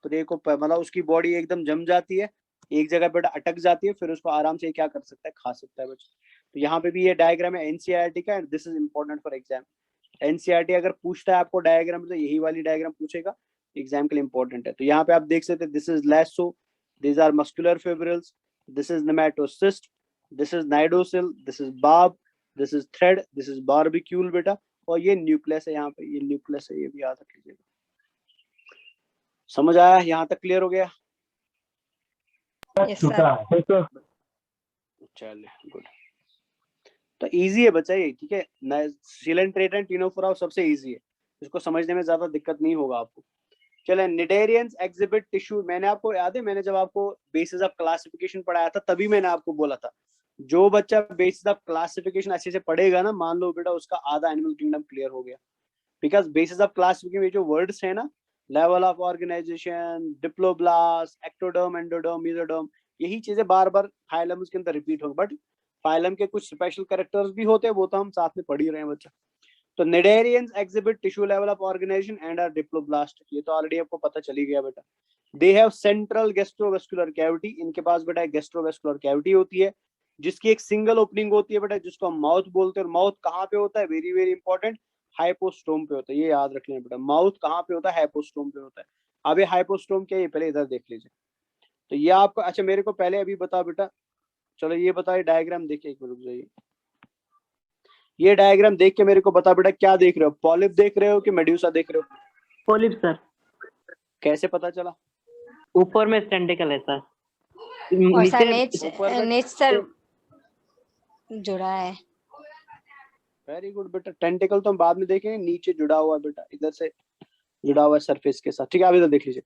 प्रे को मतलब उसकी बॉडी एकदम जम जाती है, एक जगह बेटा अटक जाती है, फिर उसको आराम से क्या कर सकता है, खा सकता है बच्चा। तो यहाँ पे भी ये डायग्राम है एनसीईआरटी का, and this is important for exam. NCERT अगर पूछता है आपको डायग्राम, तो यही वाली डायग्राम पूछेगा, एग्जाम के लिए इंपॉर्टेंट है। तो यहाँ पे आप देख सकते हैं, this is lasso, this are muscular fibrils, this is nematocyst, this is cnidocil, this is barb, this is thread, this is barbicule बेटा, और ये न्यूक्लियस है, यहाँ पे ये न्यूक्लियस है, ये भी याद रख लीजिएगा। समझ आया, यहाँ तक क्लियर हो गया? Yes, sir. Yes, sir. चलिए गुड। तो इजी है बच्चा ये, ठीक है, सिलेंट्रेट एंड टिनोफोरा सबसे इजी है, इसको समझने में ज्यादा दिक्कत नहीं होगा आपको। चले, निडेरियंस एग्जिबिट टिश्यू, मैंने आपको याद है, मैंने जब आपको बेसिस ऑफ क्लासिफिकेशन पढ़ाया था तभी मैंने आपको बोला था, जो बच्चा बेसिस ऑफ क्लासिफिकेशन अच्छे से पढ़ेगा ना, मान लो बेटा उसका आधा एनिमल किंगडम क्लियर हो गया। बिकॉज बेसिस ऑफ क्लासिफिकेशन जो वर्ड्स है ना, level of organisation, diploblast, ectoderm, endoderm, mesoderm, यही चीजें बार बार फाइलम के अंदर रिपीट होंगी, बट फाइलम के कुछ स्पेशल कैरेक्टर्स भी होते हैं, वो तो हम साथ में पढ़ ही रहे हैं बच्चा। तो cnidarians exhibit tissue level of organisation and are diploblast, ये तो ऑलरेडी आपको पता चली गया बेटा। They have central gastrovascular cavity, इनके पास बेटा गैस्ट्रोवेस्कुलर कैविटी होती है, जिसकी एक सिंगल ओपनिंग होती है बेटा, जिसको हम माउथ बोलते हैं। और माउथ कहाँ पे होता है, वेरी वेरी इंपॉर्टेंट, हाइपोस्टोम पे होता है, ये याद रख लेना बेटा। माउथ कहाँ पे होता है, हाइपोस्टोम पे होता है। अब ये हाइपोस्टोम क्या है, पहले इधर देख लीजिए। तो ये आपको, अच्छा मेरे को पहले अभी बताओ बेटा, चलो ये बताइए, डायग्राम देखिए, एक मिनट रुक जाइए। ये डायग्राम देख के मेरे को बता बेटा, क्या देख रहे हो, पॉलिप देख रहे हो कि मेड्यूसा देख रहे हो? पॉलिप सर, कैसे पता चला? ऊपर में टेंटिकल है सर, और सर ऊपर में- नेच सर जुड़ा है। वेरी गुड बेटा, टेंटिकल तो हम बाद में देखेंगे, नीचे जुड़ा हुआ है बेटा, इधर से जुड़ा हुआ है सरफेस के साथ, ठीक है। आप इधर देख लीजिए,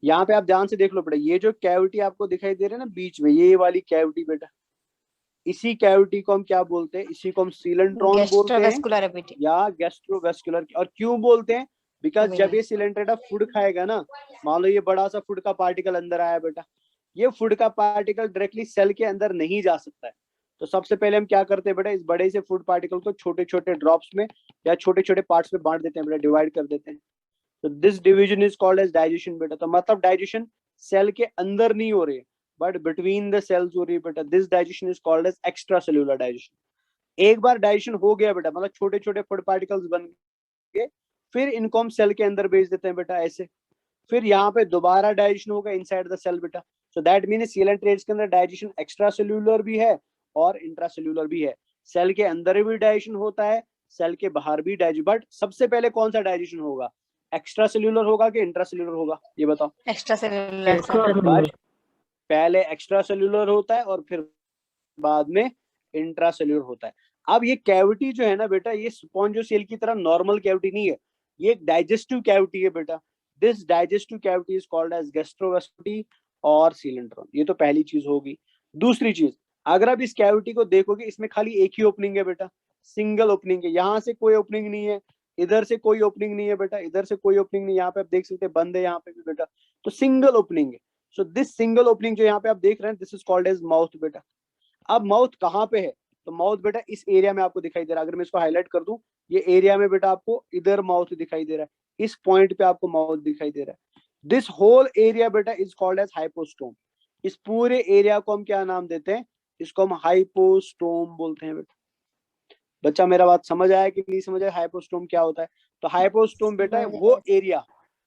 यहाँ पे आप ध्यान से देख लो बेटा, ये जो कैविटी आपको दिखाई दे रहा है ना बीच में, ये वाली कैविटी बेटा, इसी कैविटी को हम क्या बोलते हैं, इसी को हम सीलेंट्रॉन बोलते हैं गैस्ट्रोवेस्कुलर एपिटी। या गैस्ट्रोवेस्कुलर। और क्यों बोलते हैं, बिकॉज जब ये सिलेंट्रेटा फूड खाएगा ना, मान लो ये बड़ा सा फूड का पार्टिकल अंदर आया बेटा, ये फूड का पार्टिकल डायरेक्टली सेल के अंदर नहीं जा सकता है। तो सबसे पहले हम क्या करते हैं बेटा, इस बड़े से फूड पार्टिकल को छोटे छोटे ड्रॉप्स में या छोटे छोटे पार्ट्स में बांट देते हैं बेटा, डिवाइड कर देते हैं। तो this division is called as digestion बेटा। तो मतलब डाइजेशन सेल के अंदर नहीं हो रही है, बट बिटवीन द सेल्स हो रही है बेटा। This digestion is called as extracellular digestion. एक बार डाइजेशन हो गया बेटा, मतलब छोटे छोटे फूड पार्टिकल्स बन गए, फिर इनको हम सेल के अंदर भेज देते हैं बेटा ऐसे। फिर यहाँ पे दोबारा डाइजेशन होगा इनसाइड द सेल बेटा। सो दैट मीन सीलेंट्रेट्स के अंदर डाइजेशन एक्स्ट्रा सेल्यूलर भी है और इंट्रा सेल्यूलर भी है। सेल के अंदर भी डाइजेशन होता है, सेल के बाहर भी डाइजेशन, बट सबसे पहले कौन सा डाइजेशन होगा, एक्स्ट्रा सेल्यूलर होगा कि इंट्रा सेल्यूलर होगा, ये बताओ। Extra cellular Extra sir. cellular. But पहले एक्स्ट्रा सेल्यूलर होता है और फिर बाद में इंट्रा सेल्यूलर होता है। अब ये कैविटी जो है ना बेटा, ये स्पॉन्जोसेल की तरह नॉर्मल कैविटी नहीं है, ये एक डाइजेस्टिव कैविटी है बेटा। This digestive cavity is called as गैस्ट्रोवेस्टिटी और सीलेंट्रॉन। ये तो पहली चीज होगी। दूसरी चीज, अगर आप इस कैविटी को देखोगे, इसमें खाली एक ही ओपनिंग है बेटा, सिंगल ओपनिंग है। यहाँ से कोई ओपनिंग नहीं है, इधर से कोई ओपनिंग नहीं है बेटा, इधर से कोई ओपनिंग नहीं, यहाँ पे आप देख सकते हैं बंद है, यहाँ पे भी बेटा, तो सिंगल ओपनिंग है। सो दिस सिंगल ओपनिंग जो यहाँ पे आप देख रहे हैं, this is called as mouth बेटा। अब माउथ कहाँ पे है, तो माउथ बेटा इस एरिया में आपको दिखाई दे रहा है। अगर मैं इसको हाईलाइट कर दूं, ये एरिया में बेटा आपको इधर माउथ दिखाई दे रहा है, इस पॉइंट पे आपको माउथ दिखाई दे रहा है। दिस होल एरिया बेटा इज कॉल्ड एज हाइपोस्टोम। इस पूरे एरिया को हम क्या नाम देते हैं, इसको हम हाइपोस्टोम बोलते हैं बेटा। बच्चा मेरा बात समझ आया कि नहीं समझ आया, हाइपोस्टोम क्या होता है? तो हाइपोस्टोम बेटा वो एरिया,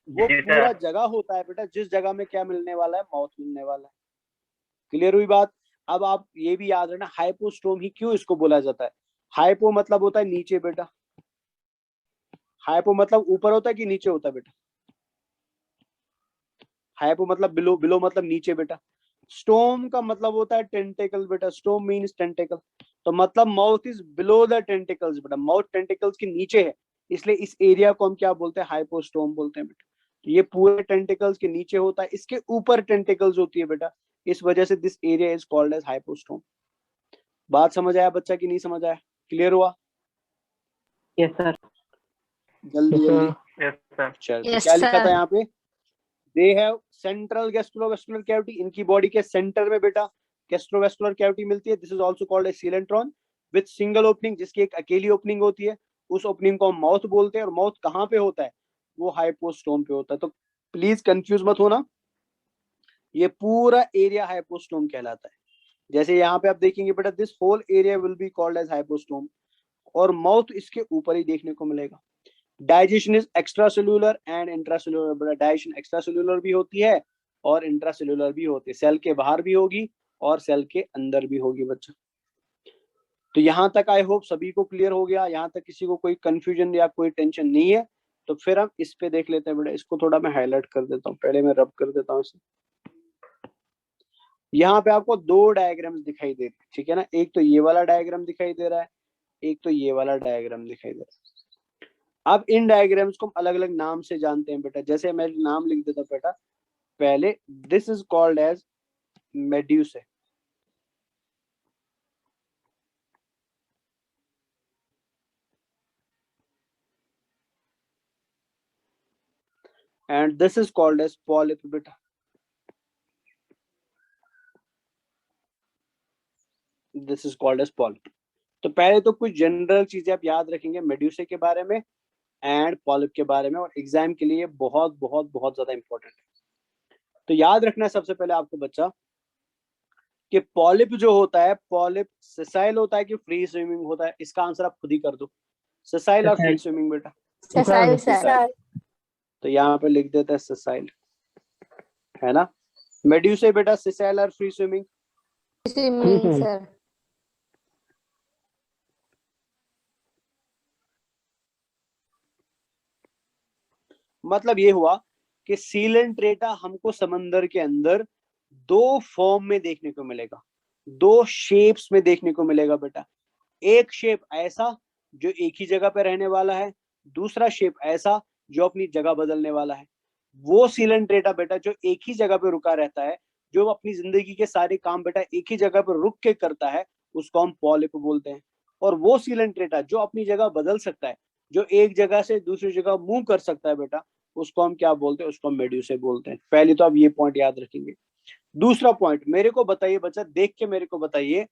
वो जी पूरा सर। जगह होता है बेटा जिस जगह में क्या मिलने वाला है, माउथ मिलने वाला है। क्लियर हुई बात? अब आप ये भी याद रखना, हाइपोस्टोम ही क्यों इसको बोला जाता है। हाइपो मतलब होता है नीचे बेटा, हाइपो मतलब ऊपर होता है कि नीचे होता है बेटा, हाइपो मतलब बिलो, बिलो मतलब नीचे बेटा। स्टोम का मतलब होता है टेंटेकल बेटा, स्टोम मीन्स टेंटेकल। तो मतलब mouth is below the tentacles बेटा, माउथ टेंटिकल्स के नीचे है, इसलिए इस एरिया को हम क्या बोलते हैं, हाइपोस्टोम बोलते हैं बेटा। तो ये पूरे टेंटिकल्स के नीचे होता है, इसके ऊपर टेंटिकल्स होती है बेटा, इस वजह से this area is called as hypostome. बात समझ आया बच्चा कि नहीं समझ आया? क्लियर हुआ? Yes, sir. जल्दी Yes, जल्दी sir. Yes sir. चल। तो Yes, क्या लिखा था sir. यहाँ पे, they have central gastrovascular cavity, इनकी बॉडी के सेंटर में बेटा गैस्ट्रोवेस्कुलर कैविटी मिलती है। This is also called a coelenteron with single opening, जिसकी एक अकेली ओपनिंग होती है, उस ओपनिंग को हम माउथ बोलते हैं। और माउथ कहाँ पे होता है, वो हाइपोस्टोम पे होता है। तो प्लीज कंफ्यूज मत होना, ये पूरा एरिया हाइपोस्टोम कहलाता है। जैसे यहाँ पे आप देखेंगे बेटा, this whole area will be called as hypostome, और माउथ इसके ऊपर ही देखने को मिलेगा। Digestion is extracellular and intracellular बेटा, डाइजेशन एक्स्ट्रा सेल्यूलर भी होती है और इंट्रा सेल्यूलर भी होती है, सेल के बाहर भी होगी और सेल के अंदर भी होगी बच्चा। तो यहाँ तक आई होप सभी को क्लियर हो गया, यहाँ तक किसी को कोई कंफ्यूजन या कोई टेंशन नहीं है। तो फिर हम इस पे देख लेते हैं बेटा, इसको थोड़ा मैं हाईलाइट कर देता हूँ, पहले मैं रब कर देता हूँ इसे। यहाँ पे आपको दो डायग्राम्स दिखाई दे रहे हैं, ठीक है ना, एक तो ये वाला डायग्राम दिखाई दे रहा है, एक तो ये वाला डायग्राम दिखाई दे रहा है। अब इन डायग्राम्स को हम अलग अलग नाम से जानते हैं बेटा, जैसे मैं नाम लिख देता हूँ बेटा पहले, this is called as medusae, and this is called as polyp बेटा। This is called as polyp. तो पहले तो कुछ जनरल चीजें आप याद रखेंगे मेड्यूसे के बारे में एंड पॉलिप के बारे में, और एग्जाम के लिए बहुत बहुत बहुत ज्यादा इंपॉर्टेंट है। तो याद रखना है सबसे पहले आपको बच्चा कि पॉलिप जो होता है, पॉलिप सेसाइल होता है कि फ्री स्विमिंग होता है? इसका आंसर आप खुद ही कर दो, सेसाइल और फ्री Sessile. स्विमिंग बेटा। Sessile, sir. सेसाइल। तो यहाँ पे लिख देता है सेसाइल, है ना। मेड्यूसे बेटा सेसाइल और फ्री स्विमिंग? Swimming, sir. मतलब ये हुआ कि सीलेंट्रेटा हमको समंदर के अंदर दो फॉर्म में देखने को मिलेगा, दो शेप्स में देखने को मिलेगा बेटा। एक शेप ऐसा जो एक ही जगह पे रहने वाला है, दूसरा शेप ऐसा जो अपनी जगह बदलने वाला है। वो सीलेंट्रेटा बेटा जो एक ही जगह पे रुका रहता है, जो अपनी जिंदगी के सारे काम बेटा एक ही जगह पर रुक के करता है, उसको हम पॉलिप बोलते हैं। और वो सीलेंट्रेटा जो अपनी जगह बदल सकता है, जो एक जगह से दूसरी जगह मूव कर सकता है बेटा, उसको हम क्या बोलते हैं, उसको हम मेड्यूसे बोलते हैं। पहले तो आप ये पॉइंट याद रखेंगे। दूसरा पॉइंट मेरे को बताइए बच्चा, देख के मेरे को बताइए,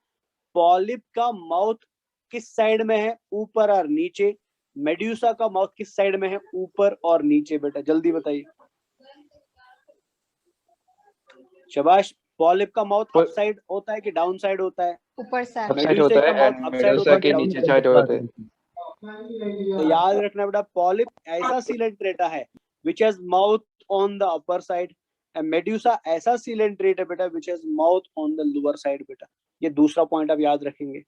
पॉलिप का माउथ किस साइड में है, ऊपर और नीचे? मेड्यूसा का माउथ किस साइड में है, ऊपर और नीचे बेटा? जल्दी बताइए। शाबाश। पॉलिप का माउथ अप साइड होता है कि डाउन साइड होता है? ऊपर side. अप साइड होता है एंड मेडुसा के नीचे साइड होता है। तो याद रखना बेटा, पॉलिप ऐसा सीलेंट्रेटा है which has mouth on the upper side, and medusa ऐसा सीलेंट्रेट है बेटा which has mouth on the lower side बेटा। ये दूसरा पॉइंट आप याद रखेंगे।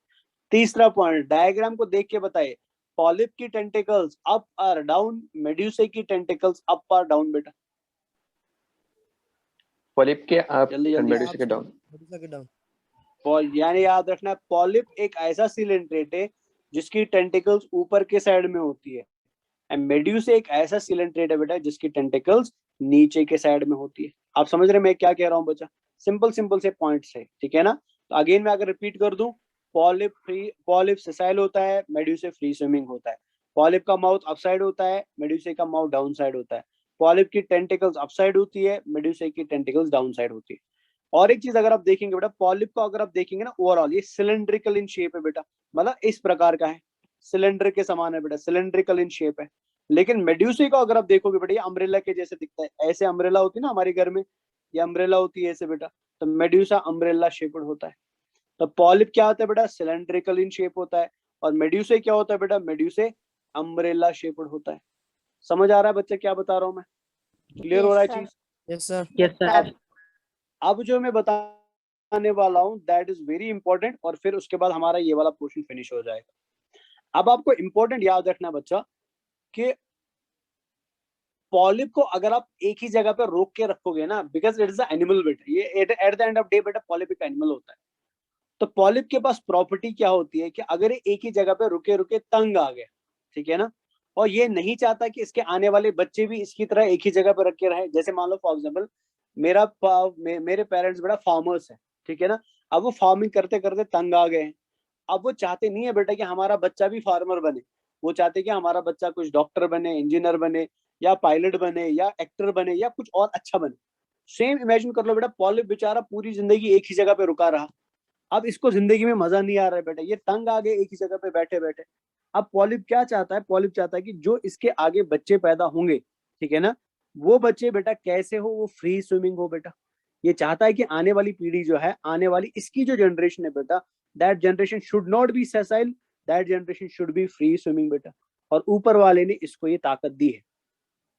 तीसरा पॉइंट, डायग्राम को देख के बताइए, पॉलिप की टेंटिकल्स अप और डाउन, मेड्यूसा की टेंटिकल्स अप और डाउन बेटा, पॉलिप के अप जल्दी एंड जल्दी। मेडुसा के डाउन। यानी याद रखना, पॉलिप एक ऐसा सिलेंट्रेट है जिसकी टेंटिकल्स ऊपर के साइड में होती है, एंड मेड्यूसा एक ऐसा सिलेंट्रेट है बेटा जिसकी टेंटिकल्स नीचे के साइड में होती है। आप समझ रहे हैं मैं क्या कह रहा हूँ बच्चा? सिंपल सिंपल से पॉइंट्स है, ठीक है ना? तो अगेन मैं अगर रिपीट कर दूं, पॉलिप सेसाइल होता है, मेड्यूसा फ्री स्विमिंग होता है। पॉलिप का माउथ अपसाइड होता है, मेड्यूसा का माउथ डाउन साइड होता है। पॉलिप की टेंटिकल्स अपसाइड होती है, मेड्यूसा की टेंटिकल्स डाउन साइड होती है। और एक चीज अगर आप देखेंगे बेटा, पॉलिप को अगर आप देखेंगे ना ओवरऑल, ये सिलेंड्रिकल इन शेप है बेटा, मतलब इस प्रकार का है, सिलेंडर के समान है बेटा, सिलेंड्रिकल इन शेप है। लेकिन मेड्यूसा को अगर आप देखोगे बेटा, ये अम्ब्रेला के जैसे दिखता है, ऐसे अम्ब्रेला होती है ना हमारे घर में, ये अम्ब्रेला होती है ऐसे बेटा, तो मेड्यूसा अम्ब्रेला शेप्ड होता है। तो पॉलिप क्या होता है बेटा? सिलेंड्रिकल इन शेप होता है। और मेड्यूसा क्या होता है बेटा? मेड्यूसा अम्ब्रेला शेप्ड होता है। समझ आ रहा है बच्चे क्या बता रहा हूं मैं? क्लियर हो रहा है चीज? Yes sir. अब जो मैं बताने वाला हूं दैट इज वेरी इंपॉर्टेंट, और फिर उसके बाद हमारा ये वाला पोर्शन फिनिश हो जाएगा। अब आपको इंपॉर्टेंट याद रखना बच्चा कि पॉलिप को अगर आप एक ही जगह पे रोक के रखोगे ना, because it is a animal बेटा, ये at the end of day बेटा पॉलिप एक एनिमल होता है। तो पॉलिप के पास प्रॉपर्टी क्या होती है कि अगर ये एक ही जगह पे रुके रुके तंग आ गया, ठीक है ना, और ये नहीं चाहता कि इसके आने वाले बच्चे भी इसकी तरह एक ही जगह पे रखे रहे। जैसे मान लो फॉर एग्जाम्पल मेरे पेरेंट्स बड़ा फार्मर्स है, ठीक है ना, अब वो फार्मिंग करते करते तंग आ गए हैं। अब वो चाहते नहीं है बेटा कि हमारा बच्चा भी फार्मर बने, वो चाहते कि हमारा बच्चा कुछ डॉक्टर बने, इंजीनियर बने, या पायलट बने, या एक्टर बने, या कुछ और अच्छा बने। सेम इमेजिन कर लो बेटा, पॉलिप बेचारा पूरी जिंदगी एक ही जगह पे रुका रहा, अब इसको जिंदगी में मजा नहीं आ रहा है बेटा, ये तंग आ गए एक ही जगह पे बैठे बैठे। अब पॉलिप क्या चाहता है? पॉलिप चाहता है कि जो इसके आगे बच्चे पैदा होंगे, ठीक है ना, वो बच्चे बेटा कैसे हो? वो फ्री स्विमिंग हो बेटा। ये चाहता है कि आने वाली पीढ़ी जो है, आने वाली इसकी जो जनरेशन है बेटा, that generation should not be sessile, that generation should be free swimming बेटा। और ऊपर वाले ने इसको ये ताकत दी है।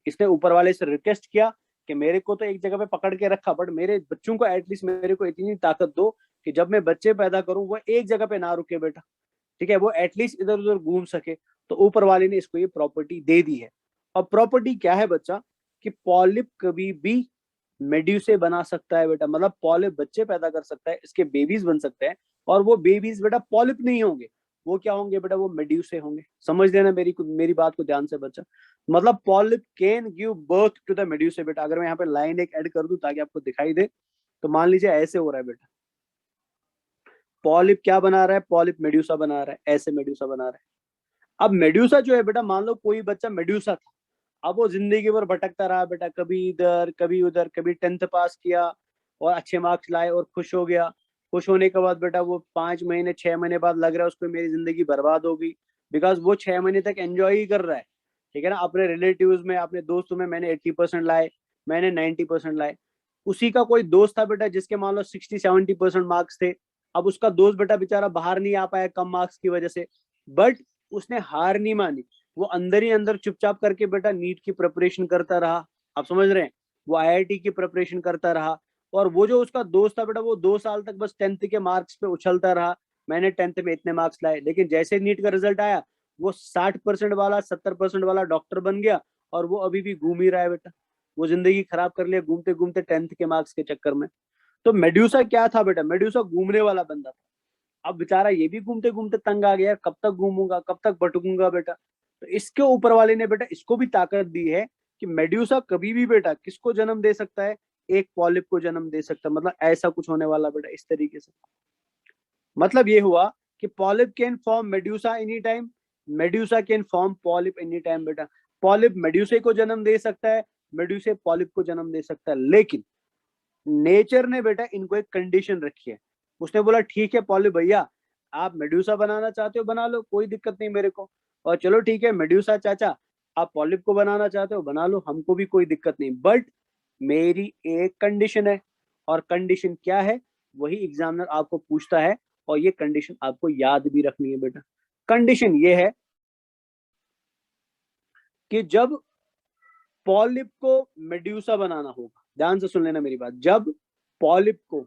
इसने ऊपर वाले से रिक्वेस्ट किया कि मेरे को तो एक जगह पे पकड़ के रखा, बट मेरे बच्चों को एटलीस्ट मेरे को इतनी ताकत दो कि जब मैं बच्चे पैदा करूं वो एक जगह पे ना रुके बेटा, ठीक है, वो एटलीस्ट इधर उधर घूम सके। तो ऊपर वाले ने इसको ये प्रॉपर्टी दे दी है। और प्रॉपर्टी क्या है बच्चा? कि पॉलिप कभी भी मेड्यूसे बना सकता है बेटा, मतलब पॉलिप बच्चे पैदा कर सकता है, इसके बेबीज बन सकते हैं, और वो बेबीज बेटा पॉलिप नहीं होंगे, वो क्या होंगे बेटा? वो मेड्यूसे होंगे। समझ लेना मेरी बात को ध्यान से बच्चा, मतलब polyp can give birth to the medusae बेटा। अगर मैं यहाँ पे लाइन एक ऐड कर दूं ताकि आपको दिखाई दे, तो मान लीजिए ऐसे हो रहा है बेटा, पॉलिप क्या बना रहा है? पॉलिप मेड्यूसा बना रहा है, ऐसे मेड्यूसा बना रहा है। अब मेड्यूसा जो है बेटा, मान लो कोई बच्चा मेड्यूसा था, अब वो जिंदगी भर भटकता रहा बेटा, कभी इधर कभी उधर, कभी 10th पास किया और अच्छे मार्क्स लाए और खुश हो गया। खुश होने के बाद बेटा वो 5 महीने 6 महीने बाद लग रहा है उसको मेरी जिंदगी बर्बाद हो गई, बिकॉज वो 6 महीने तक एंजॉय ही कर रहा है, ठीक है ना, अपने रिलेटिव्स में, अपने दोस्तों में मैंने 80% लाए, मैंने 90% लाए। उसी का कोई दोस्त था बेटा जिसके मान लो 60-70% मार्क्स थे। अब उसका दोस्त बेटा बेचारा बाहर नहीं आ पाया कम मार्क्स की वजह से, बट उसने हार नहीं मानी, वो अंदर ही अंदर चुपचाप करके बेटा नीट की प्रिपरेशन करता रहा। आप समझ रहे हैं? वो आईआईटी की प्रिपरेशन करता रहा। और वो जो उसका दोस्त था बेटा, वो 2 साल तक बस 10th के मार्क्स पे उछलता रहा, मैंने 10th में इतने मार्क्स लाए। लेकिन जैसे नीट का रिजल्ट आया, वो 60% वाला 70% वाला डॉक्टर बन गया, और वो अभी भी घूम ही रहा है बेटा। वो जिंदगी खराब कर लिया घूमते घूमते 10th के मार्क्स के चक्कर में। तो मेड्यूसा क्या था बेटा? मेड्यूसा घूमने वाला बंदा था। अब बेचारा ये भी घूमते घूमते तंग आ गया, कब तक घूमूंगा, कब तक भटकूंगा बेटा। तो इसके ऊपर वाले ने बेटा इसको भी ताकत दी है कि मेड्यूसा कभी भी बेटा किसको जन्म दे सकता है? एक पॉलिप को जन्म दे सकता है। मतलब ऐसा कुछ होने वाला बेटा इस तरीके से। मतलब ये हुआ कि polyp can form medusa any time, medusa can form polyp any time बेटा। पॉलिप मेड्यूसे को जन्म दे सकता है, मेड्यूसे पॉलिप को जन्म दे सकता है। लेकिन नेचर ने बेटा इनको एक कंडीशन रखी है। उसने बोला ठीक है पॉलिप भैया, आप मेड्यूसा बनाना चाहते हो बना लो, कोई दिक्कत नहीं मेरे को। और चलो ठीक है मेड्यूसा चाचा, आप पॉलिप को बनाना चाहते हो बना लो, हमको भी कोई दिक्कत नहीं, बट मेरी एक कंडीशन है। और कंडीशन क्या है? वही एग्जामिनर आपको पूछता है, और ये कंडीशन आपको याद भी रखनी है बेटा। कंडीशन ये है कि जब पॉलिप को मेड्यूसा बनाना होगा, ध्यान से सुन लेना मेरी बात, जब पॉलिप को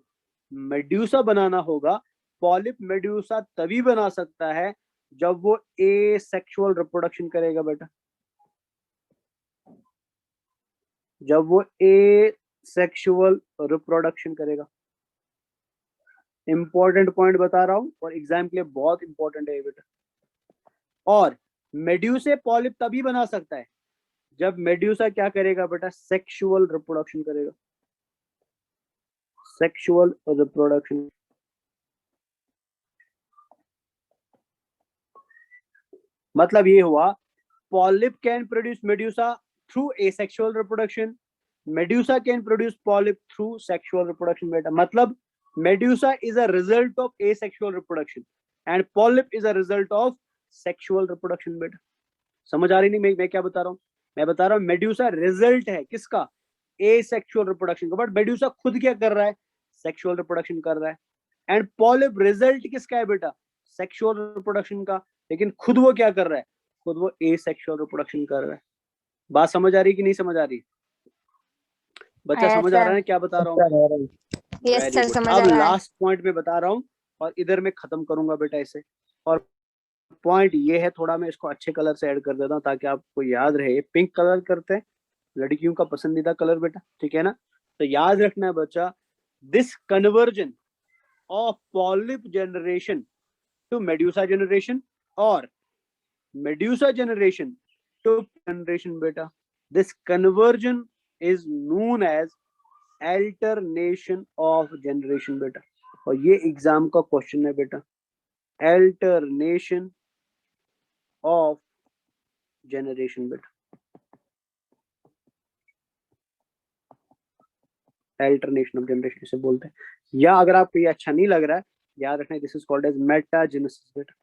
मेड्यूसा बनाना होगा, पॉलिप मेड्यूसा तभी बना सकता है जब वो एसेक्सुअल रिप्रोडक्शन करेगा बेटा, जब वो एसेक्सुअल रिप्रोडक्शन करेगा। इंपॉर्टेंट पॉइंट बता रहा हूं और एग्जाम के लिए बहुत इंपॉर्टेंट है ये बेटा। और मेड्यूसे पॉलिप तभी बना सकता है जब मेड्यूसा क्या करेगा बेटा, सेक्सुअल रिप्रोडक्शन करेगा, सेक्सुअल रिप्रोडक्शन। मतलब ये हुआ polyp can produce medusa through asexual reproduction, medusa can produce polyp through sexual reproduction बेटा। मतलब medusa is a result of asexual reproduction and polyp is a result of sexual reproduction बेटा। समझ आ रही नहीं मैं क्या बता रहा हूँ? मैं बता रहा हूँ मेड्यूसा रिजल्ट है किसका, एसेक्सुअल रिप्रोडक्शन का, बट मेड्यूसा खुद क्या कर रहा है, सेक्सुअल रिप्रोडक्शन कर रहा है। एंड पॉलिप रिजल्ट किसका है बेटा, सेक्सुअल रिप्रोडक्शन का, लेकिन खुद वो क्या कर रहा है, खुद वो एसेक्सुअल रिप्रोडक्शन कर रहा है। बात समझ आ रही कि नहीं समझ आ रही? बच्चा समझ आ रहा है क्या बता रहा हूँ? Yes Very sir, good. समझ अब आ रहा है। लास्ट पॉइंट में बता रहा हूँ और इधर मैं खत्म करूंगा बेटा इसे। और पॉइंट ये है, थोड़ा मैं इसको अच्छे कलर से ऐड कर देता हूँ ताकि आपको याद रहे। पिंक कलर करते हैं, लड़कियों का पसंदीदा कलर बेटा, ठीक है ना? तो याद रखना है बच्चा, this conversion of polyp generation to medusa generation और मेड्यूसा जनरेशन टू जनरेशन बेटा, this conversion is known as alternation of generation बेटा। और ये एग्जाम का क्वेश्चन है बेटा, अल्टरनेशन ऑफ जनरेशन बेटा, अल्टरनेशन ऑफ जनरेशन इसे बोलते हैं। या अगर आपको ये अच्छा नहीं लग रहा है, याद रखना this is called as metagenesis बेटा।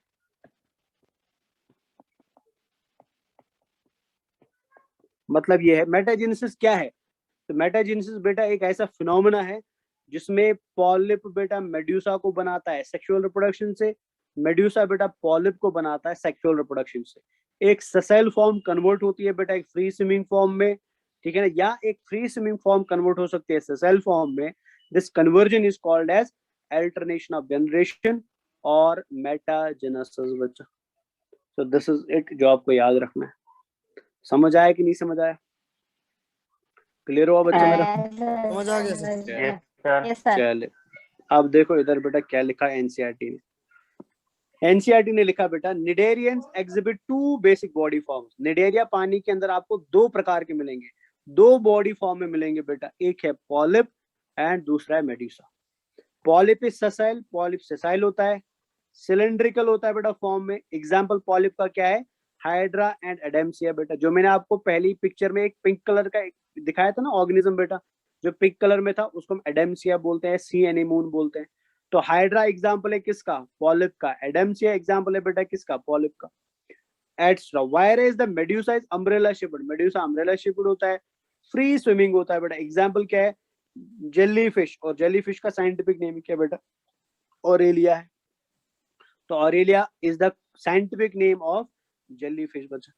मतलब ये है मेटाजेनेसिस क्या है, तो मेटाजेनेसिस बेटा एक ऐसा फिनोमेना है जिसमें पॉलिप बेटा मेड्यूसा को बनाता है सेक्सुअल रिप्रोडक्शन से, मेड्यूसा बेटा पॉलिप को बनाता है सेक्सुअल रिप्रोडक्शन से। एक ससेल फॉर्म कन्वर्ट होती है बेटा एक फ्री स्विमिंग फॉर्म में, ठीक है ना, या एक फ्री स्विमिंग फॉर्म कन्वर्ट हो सकती है ससेल फॉर्म में। This conversion is called as alternation of generation और मेटाजेनेसिस बच्चा। सो दिस इज इट जो आपको याद रखना है। समझ आया कि नहीं समझ आया? क्लियर हुआ बच्चा मेरा? समझ आ गया sir. Yes sir. Yes sir. चले अब देखो इधर बेटा क्या लिखा है एनसीईआरटी ने। एनसीईआरटी ने लिखा बेटा, cnidarians exhibit two basic body forms. Cnidaria पानी के अंदर आपको दो प्रकार के मिलेंगे, दो बॉडी फॉर्म में मिलेंगे बेटा, एक है पॉलिप एंड दूसरा है मेड्यूसा। पॉलिप इज ससाइल, पॉलिप ससाइल होता है, सिलेंड्रिकल होता है बेटा फॉर्म में। एग्जाम्पल पॉलिप का क्या है, हाइड्रा एंड एडेम्सिया बेटा। जो मैंने आपको पहली पिक्चर में एक पिंक कलर का दिखाया था ना ऑर्गेनिज्म बेटा, जो पिंक कलर में था उसको हम एडेम्सिया बोलते हैं, सी एनीमून बोलते हैं। तो हाइड्रा एग्जाम्पल है किसका, पॉलिप का। एडेम्सिया एग्जाम्पल है बेटा किसका, पॉलिप का। Etcetera wire is the medusa is umbrella shaped, medusa umbrella shaped होता है, फ्री स्विमिंग होता है बेटा। एग्जाम्पल क्या है, जेलीफिश, और जेलीफिश का साइंटिफिक नेम क्या है बेटा, ऑरेलिया है। तो Aurelia is the scientific name of jellyfish बच्चा।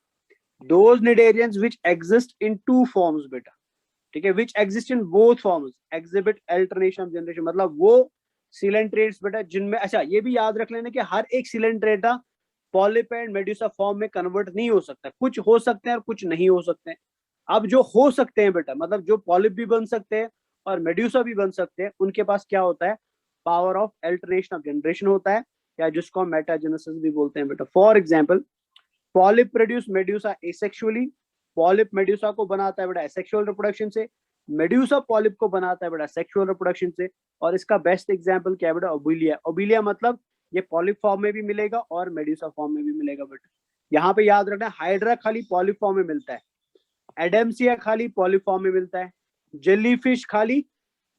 Those cnidarians which exist in two forms बेटा, ठीक है, which exist in both forms exhibit alternation of generation। मतलब वो सिलेंट्रेट्स बेटा जिनमें, अच्छा ये भी याद रख लेना कि हर एक Coelenterata polyp and medusa form में कन्वर्ट नहीं हो सकता, कुछ हो सकते हैं और कुछ नहीं हो सकते हैं। अब जो हो सकते हैं बेटा, मतलब जो पॉलिप भी बन सकते हैं और मेड्यूसा भी बन सकते हैं, उनके पास क्या होता है, power of alternation of generation होता है, या जिसको हम मेटाजेनेसिस भी बोलते हैं बेटा। For example polyp produce medusa asexually, polyp medusa को बनाता है बेटा एसेक्सुअल रिप्रोडक्शन से, मेड्यूसा पॉलिप को बनाता है बेटा सेक्सुअल रिप्रोडक्शन से। और इसका बेस्ट एग्जांपल क्या है बेटा, ओबुलिया। ओबुलिया मतलब ये पॉलिप फॉर्म में भी मिलेगा और मेड्यूसा फॉर्म में भी मिलेगा बेटा। यहाँ पे याद रखना, हाइड्रा खाली पॉलिप फॉर्म में मिलता है, एडेम्सिया खाली पॉलिप फॉर्म में मिलता है, जेलीफिश खाली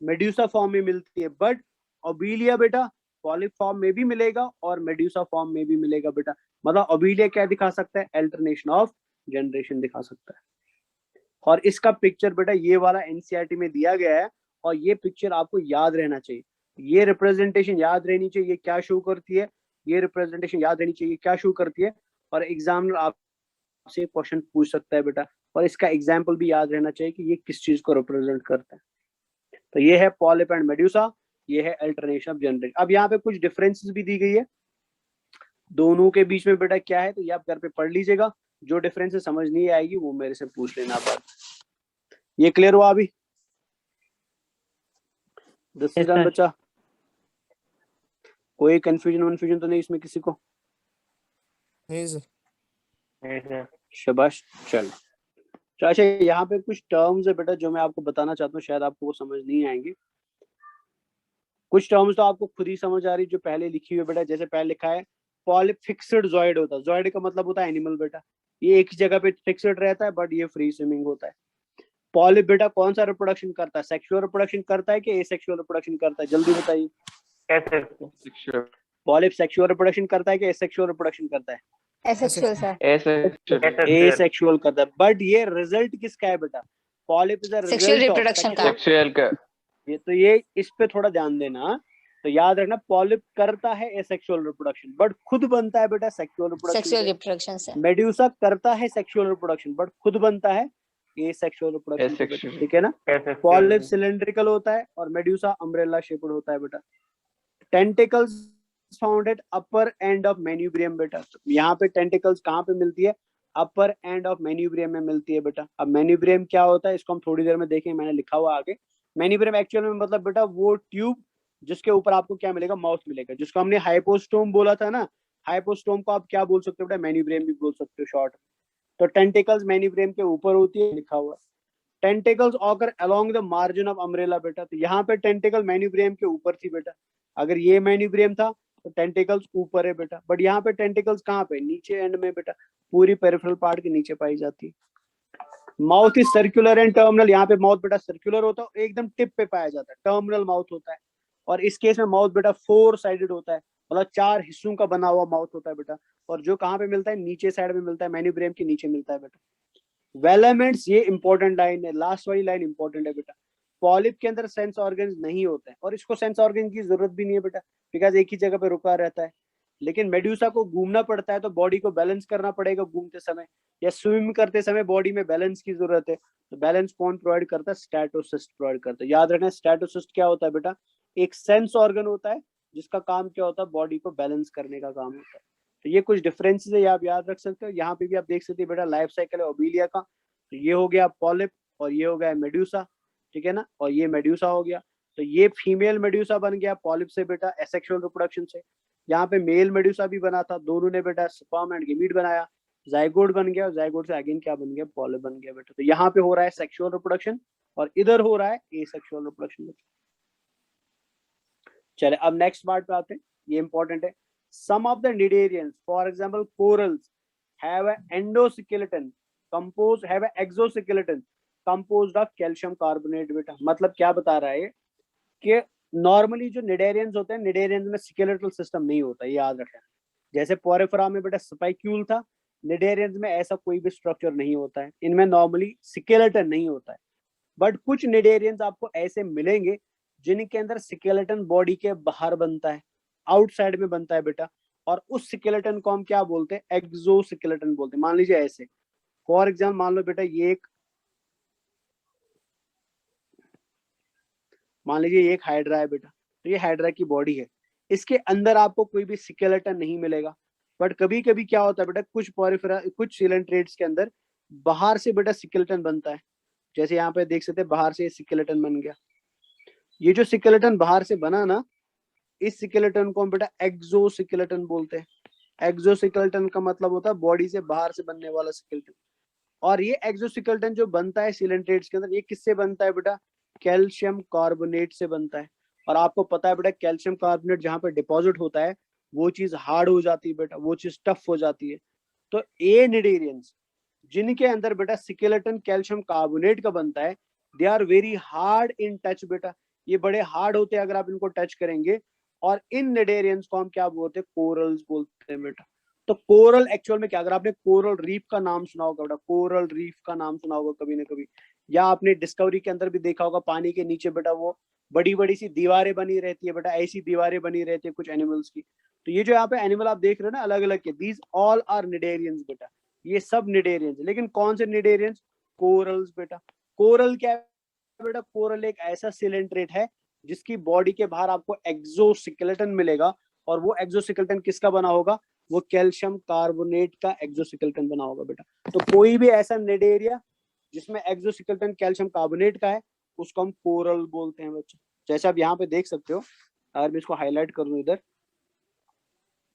मेड्यूसा फॉर्म में मिलती है, बट ओबुलिया बेटा पॉलिप फॉर्म में भी मिलेगा और मेड्यूसा फॉर्म में भी मिलेगा बेटा। मतलब ओबुलिया क्या दिखा सकता है, अल्टरनेशन ऑफ जनरेशन दिखा सकता है। और इसका पिक्चर बेटा ये वाला एनसीईआरटी में दिया गया है, और ये पिक्चर आपको याद रहना चाहिए, ये रिप्रेजेंटेशन याद रहनी चाहिए, ये क्या शो करती है, ये रिप्रेजेंटेशन याद रहनी चाहिए क्या शो करती है। और एग्जामिनर आपसे क्वेश्चन पूछ सकता है बेटा, और इसका एग्जाम्पल भी याद रहना चाहिए कि ये किस चीज को रिप्रेजेंट करता है। तो ये है पॉलिप एंड मेड्यूसा। ये है अल्टरनेशन ऑफ जनरेशन। अब यहाँ पे कुछ डिफरेंसेस भी दी गई है दोनों के बीच में बेटा क्या है, तो ये आप घर पे पढ़ लीजिएगा। जो डिफरेंसेस समझ नहीं आएगी वो मेरे से पूछ लेना बात। ये क्लियर हुआ अभी? बच्चा कोई कंफ्यूजन तो नहीं इसमें किसी को? नहीं सर। शाबाश। चलो अच्छा, यहाँ पे कुछ टर्म्स है बेटा जो मैं आपको बताना चाहता हूँ, शायद आपको वो समझ नहीं आएंगे। कुछ टर्म्स तो आपको खुद ही समझ आ रही जो पहले लिखी हुई है बेटा। जैसे पहले लिखा है पॉलिप फिक्स्ड जॉइड होता है। जॉइड का मतलब होता है एनिमल बेटा, ये एक ही जगह पे फिक्स्ड रहता है बट ये फ्री स्विमिंग होता है। पॉलिप बेटा कौन सा रिप्रोडक्शन करता है? सेक्सुअल रिप्रोडक्शन करता है कि एसेक्सुअल रिप्रोडक्शन करता है? जल्दी बताइए। कैसे? पॉलिप सेक्सुअल रिप्रोडक्शन करता है कि एसेक्सुअल रिप्रोडक्शन करता है? Asexual sir. एसेक्सुअल करता है। बट ये रिजल्ट किसका है बेटा? Polyp is a sexual result of reproduction का। सेक्सुअल का। तो ये इस पे थोड़ा ध्यान देना। तो याद रखना पॉलिप करता है एसेक्सुअल रिप्रोडक्शन बट खुद बनता है बेटा सेक्सुअल सेक्सुअल रिप्रोडक्शन। रिप्रोडक्शन से। मेड्यूसा करता है सेक्सुअल रिप्रोडक्शन बट खुद बनता है एसेक्सुअल रिप्रोडक्शन। ठीक है ना? पॉलिप सिलेंड्रिकल होता है और मेड्यूसा अम्ब्रेला शेप्ड होता है बेटा। Tentacles found at upper end of manubrium बेटा। यहाँ पे टेंटिकल्स कहाँ पे मिलती है? अपर एंड ऑफ मेन्यूब्रियम में मिलती है बेटा। अब मेन्यूब्रियम क्या होता है इसको हम थोड़ी देर में देखेंगे, मैंने लिखा हुआ आगे। मेन्यूब्रियम एक्चुअल में मतलब बेटा वो ट्यूब जिसके ऊपर आपको क्या मिलेगा? माउथ मिलेगा, जिसको हमने हाइपोस्टोम बोला था ना। हाइपोस्टोम को आप क्या बोल सकते हो बेटा? मेन्यूब्रियम भी बोल सकते हो शॉर्ट। तो टेंटिकल्स मेन्यूब्रियम के ऊपर होती है, लिखा हुआ। Tentacles occur along the margin of umbrella बेटा। तो यहाँ पे टेंटिकल मेन्यूब्रियम के ऊपर थी बेटा। अगर ये मेन्यूब्रियम था तो टेंटिकल्स ऊपर है बेटा। बट यहाँ पे टेंटिकल्स कहाँ पे? नीचे एंड में बेटा, पूरी पेरिफेरल पार्ट के नीचे पाई जाती है। Mouth is circular and terminal. यहाँ पे माउथ बेटा सर्कुलर होता है, एकदम टिप पे पाया जाता है, टर्मिनल माउथ होता है। और इस केस में माउथ बेटा 4 साइडेड होता है, मतलब 4 हिस्सों का बना हुआ माउथ होता है बेटा। और जो कहाँ पे मिलता है? नीचे साइड में मिलता है, मेन्यूब्रियम के नीचे मिलता है बेटा। वेलामेंट्स, ये इंपॉर्टेंट लाइन है, लास्ट वाली लाइन इंपॉर्टेंट है बेटा। पॉलिप के अंदर सेंस ऑर्गन नहीं होते हैं और इसको सेंस ऑर्गन की जरूरत भी नहीं है बेटा, बिकॉज एक ही जगह पे रुका रहता है। लेकिन मेड्यूसा को घूमना पड़ता है तो बॉडी को बैलेंस करना पड़ेगा घूमते समय, या स्विम करते समय बॉडी में बैलेंस की जरूरत है। तो बैलेंस कौन प्रोवाइड करता है? स्टैटोसिस्ट प्रोवाइड करता है। याद रखना स्टैटोसिस्ट क्या होता है बेटा? एक सेंस ऑर्गन होता है जिसका काम क्या होता है? बॉडी को बैलेंस करने का काम होता है। तो ये कुछ डिफरेंसेस है, ये आप याद रख सकते हो। यहाँ पे भी आप देख सकते हैं बेटा लाइफ साइकिल है ओबीलिया का। तो ये हो गया पॉलिप और ये हो गया मेड्यूसा, ठीक है ना? और ये मेड्यूसा हो गया। तो ये फीमेल मेड्यूसा बन गया पॉलिप से बेटा, एसेक्सुअल रिप्रोडक्शन से। यहाँ पे मेल मेड्यूसा भी बना था, दोनों ने बेटा स्पर्म एंड गैमीट बनाया, जाइगोट बन गया, और जाइगोट से अगेन क्या बन गया? पॉलिप बन गया बेटा। तो यहाँ पे हो रहा है सेक्सुअल रिप्रोडक्शन और इधर हो रहा है एसेक्सुअल रिप्रोडक्शन। चले अब नेक्स्ट पार्ट पे आते हैं, ये इंपॉर्टेंट है। Some of the cnidarians, for example corals, have a endoskeleton compose, have a exoskeleton composed of calcium carbonate बेटा। मतलब क्या बता रहा है कि नॉर्मली जो निडेरियंस होते हैं, निडेरियंस में स्केलेटल सिस्टम नहीं होता, ये याद रखना। जैसे पोरेफरा में बेटा स्पाइक्यूल था, निडेरियंस में ऐसा कोई भी स्ट्रक्चर नहीं होता है, इनमें नॉर्मली स्केलेटन नहीं होता है। बट कुछ निडेरियंस आपको ऐसे मिलेंगे जिनके अंदर स्केलेटन बॉडी के बाहर बनता है, आउटसाइड में बनता है बेटा। और उस स्केलेटन को हम क्या बोलते हैं? एक्सोस्केलेटन बोलते हैं। मान लीजिए ऐसे, फॉर एग्जाम्पल मान लो बेटा ये एक, मान लीजिए ये एक हाइड्रा है बेटा। तो ये हाइड्रा की बॉडी है, इसके अंदर आपको कोई भी स्केलेटन नहीं मिलेगा। बट कभी कभी क्या होता है बेटा, कुछ पोरिफेरा, कुछ सिलेंट्रेट्स के अंदर बाहर से बेटा स्केलेटन बनता है। जैसे यहाँ पे देख सकते हैं बाहर से स्केलेटन बन गया। ये जो स्केलेटन बाहर से बना ना, इस स्केलेटन को हम बेटा एक्सोस्केलेटन बोलते हैं। एक्सोस्केलेटन का मतलब होता है बॉडी से बाहर से बनने वाला स्केलेटन। और ये एक्सोस्केलेटन जो बनता है सिलेंट्रेट्स के अंदर, ये किससे बनता है बेटा? कैल्शियम कार्बोनेट से बनता है। और आपको पता है बेटा कैल्शियम कार्बोनेट जहाँ पे डिपॉजिट होता है वो चीज हार्ड हो जाती है बेटा, वो चीज टफ हो जाती है। तो ए निडेरियंस जिनके अंदर बेटा स्केलेटन कैल्शियम कार्बोनेट का बनता है, they are very hard in touch बेटा, ये बड़े हार्ड होते हैं अगर आप इनको टच करेंगे। और इन निडेरियंस को हम क्या बोलते हैं? कोरल्स बोलते हैं बेटा। तो कोरल एक्चुअल में क्या, अगर आपने कोरल रीफ का नाम सुना होगा बेटा, कोरल रीफ का नाम सुना होगा कभी ना कभी, या आपने डिस्कवरी के अंदर भी देखा होगा पानी के नीचे बेटा वो बड़ी बड़ी सी दीवारें बनी रहती है बेटा, ऐसी दीवारें बनी रहती है कुछ एनिमल्स की। तो ये जो यहाँ पे एनिमल आप देख रहे हो ना अलग अलग के, दीज ऑल आर निडेरियंस बेटा, ये सब निडेरियंस। लेकिन कौन से निडेरियंस? कोरल्स बेटा। कोरल क्या है बेटा? कोरल एक ऐसा सिलेंट्रेट है जिसकी बॉडी के बाहर आपको एक्सोस्केलेटन मिलेगा, और वो एक्सोस्केलेटन किसका बना होगा? वो कैल्शियम कार्बोनेट का एक्सोस्केलेटन बना होगा बेटा। तो कोई भी ऐसा निडेरिया जिसमें एक्सोस्केलेटन कैल्शियम कार्बोनेट का है उसको हम कोरल बोलते हैं बच्चों। जैसे आप यहाँ पे देख सकते हो, अगर मैं इसको हाईलाइट करूँ इधर,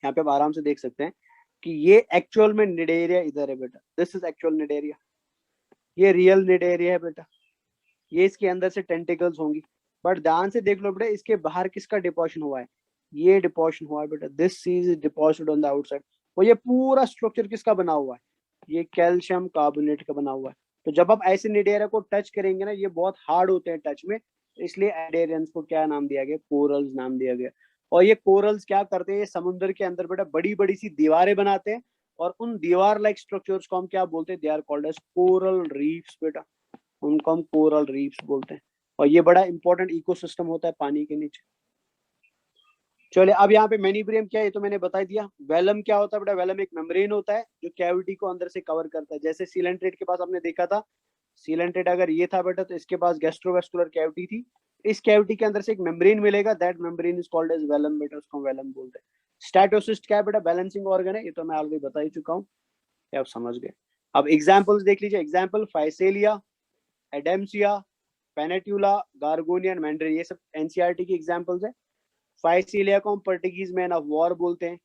यहाँ पे आप आराम से देख सकते हैं कि ये एक्चुअल में निडेरिया इधर है बेटा, दिस इज एक्चुअल निडेरिया, ये रियल निडेरिया है बेटा, ये इसके अंदर से टेंटिकल्स होंगी। बट ध्यान से देख लो बेटा, इसके बाहर किसका डिपोजिशन हुआ है? ये डिपोजिशन हुआ है बेटा, this is deposited on the outside. और ये पूरा स्ट्रक्चर किसका बना हुआ है? ये कैल्शियम कार्बोनेट का बना हुआ है। तो जब आप ऐसे निडेरिया को टच करेंगे ना, ये बहुत हार्ड होते हैं टच में, इसलिए एडेरियंस को क्या नाम दिया गया? कोरल्स नाम दिया गया। और ये कोरल्स क्या करते हैं? ये समुद्र के अंदर बेटा बड़ी बड़ी सी दीवारें बनाते हैं, और उन दीवार लाइक स्ट्रक्चर्स को हम क्या बोलते हैं? They are called as coral reefs बेटा, उनको हम कोरल रीफ्स बोलते हैं। और ये बड़ा इंपॉर्टेंट इकोसिस्टम होता है पानी के नीचे। चलिए, अब यहाँ पे मेनिब्रियम क्या है ये तो मैंने बता दिया। वेलम क्या होता है बेटा? वेलम एक मेम्ब्रेन होता है जो कैविटी को अंदर से कवर करता है। जैसे सीलेंट्रेट के पास आपने देखा था, सीलेंट्रेट अगर ये था बेटा तो इसके पास गैस्ट्रोवेस्कुलर कैविटी थी, इस कैविटी के अंदर से एक मेम्ब्रेन मिलेगा, that membrane is called as velum बेटा, उसको वेलम बोलते हैं। स्टैटोसिस्ट क्या है बेटा? बैलेंसिंग ऑर्गन है, ये तो मैं ऑलरेडी बता ही चुका हूँ, ये आप समझ गए। अब एग्जाम्पल्स देख लीजिए। Example physalia, adamsia, pennatula, gorgonia and meandrina, ये सब एनसीईआरटी की एग्जाम्पल्स है। फाइसेलिया को हम पर्टुगीज मैन ऑफ वॉर बोलते हैं,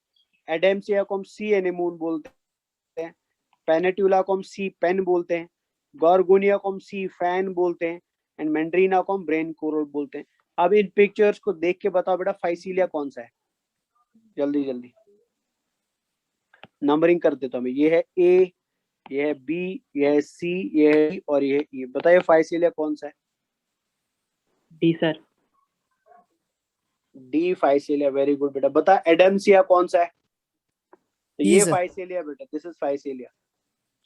एडेम्सिया को हम सी एनेमोन बोलते हैं, पेनेट्यूला को हम सी पेन बोलते हैं, गार्गोनिया को हम सी फैन बोलते हैं, एंड मैंड्रीना को हम ब्रेन कोरल बोलते हैं। अब इन पिक्चर्स को देख के बताओ बेटा फाइसीलिया कौन सा है? जल्दी जल्दी नंबरिंग कर देता हूँ मैं। ये है ए, ये है बी, ये है सी, ये है E और ये है ई। बताइए फाइसीलिया कौन सा है? D sir. D physalia, very good बेटा। बता एडेम्सिया कौन सा है? तो E ये sir. फाइसीलिया बेटा, दिस इज फाइसीलिया।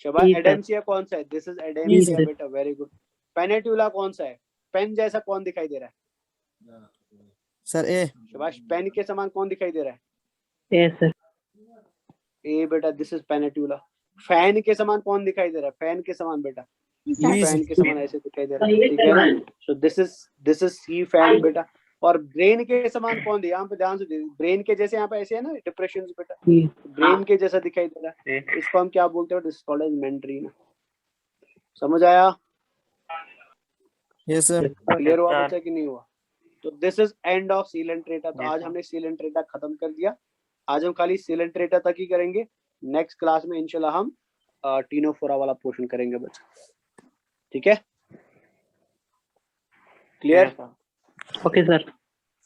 शाबाश। E sir. एडेम्सिया कौन सा है? This is एडेम्सिया sir. बेटा, वेरी गुड। पेनेट्यूला कौन सा है? पेन जैसा कौन दिखाई दे रहा है? Sir A. शाबाश। पेन के समान कौन दिखाई दे रहा है? ए सर। ए बेटा, दिस इज पेनेट्यूला। फैन के समान कौन दिखाई दे रहा है? फैन के समान बेटा, ये Please. फैन के समान ऐसे दिखाई दे रहा है, ठीक है ना? So this is sea fan बेटा। और ब्रेन के समान कौन? यहाँ पे ध्यान से ब्रेन के जैसे यहाँ पे ऐसे है ना डिप्रेशन बेटा, ब्रेन के जैसा दिखाई दे रहा है, इसको हम क्या बोलते हैं? This called as meandrina. समझ आया? Yes sir. क्लियर हुआ बच्चा कि नहीं हुआ? तो this is end of Coelenterata. तो आज हमने सीलेंट्रेटा खत्म कर दिया। आज हम खाली सीलेंट्रेटा तक ही करेंगे। नेक्स्ट क्लास में इंशाल्लाह हम टीनोफोरा वाला पोर्शन करेंगे बच्चा, ठीक है? क्लियर? Okay sir.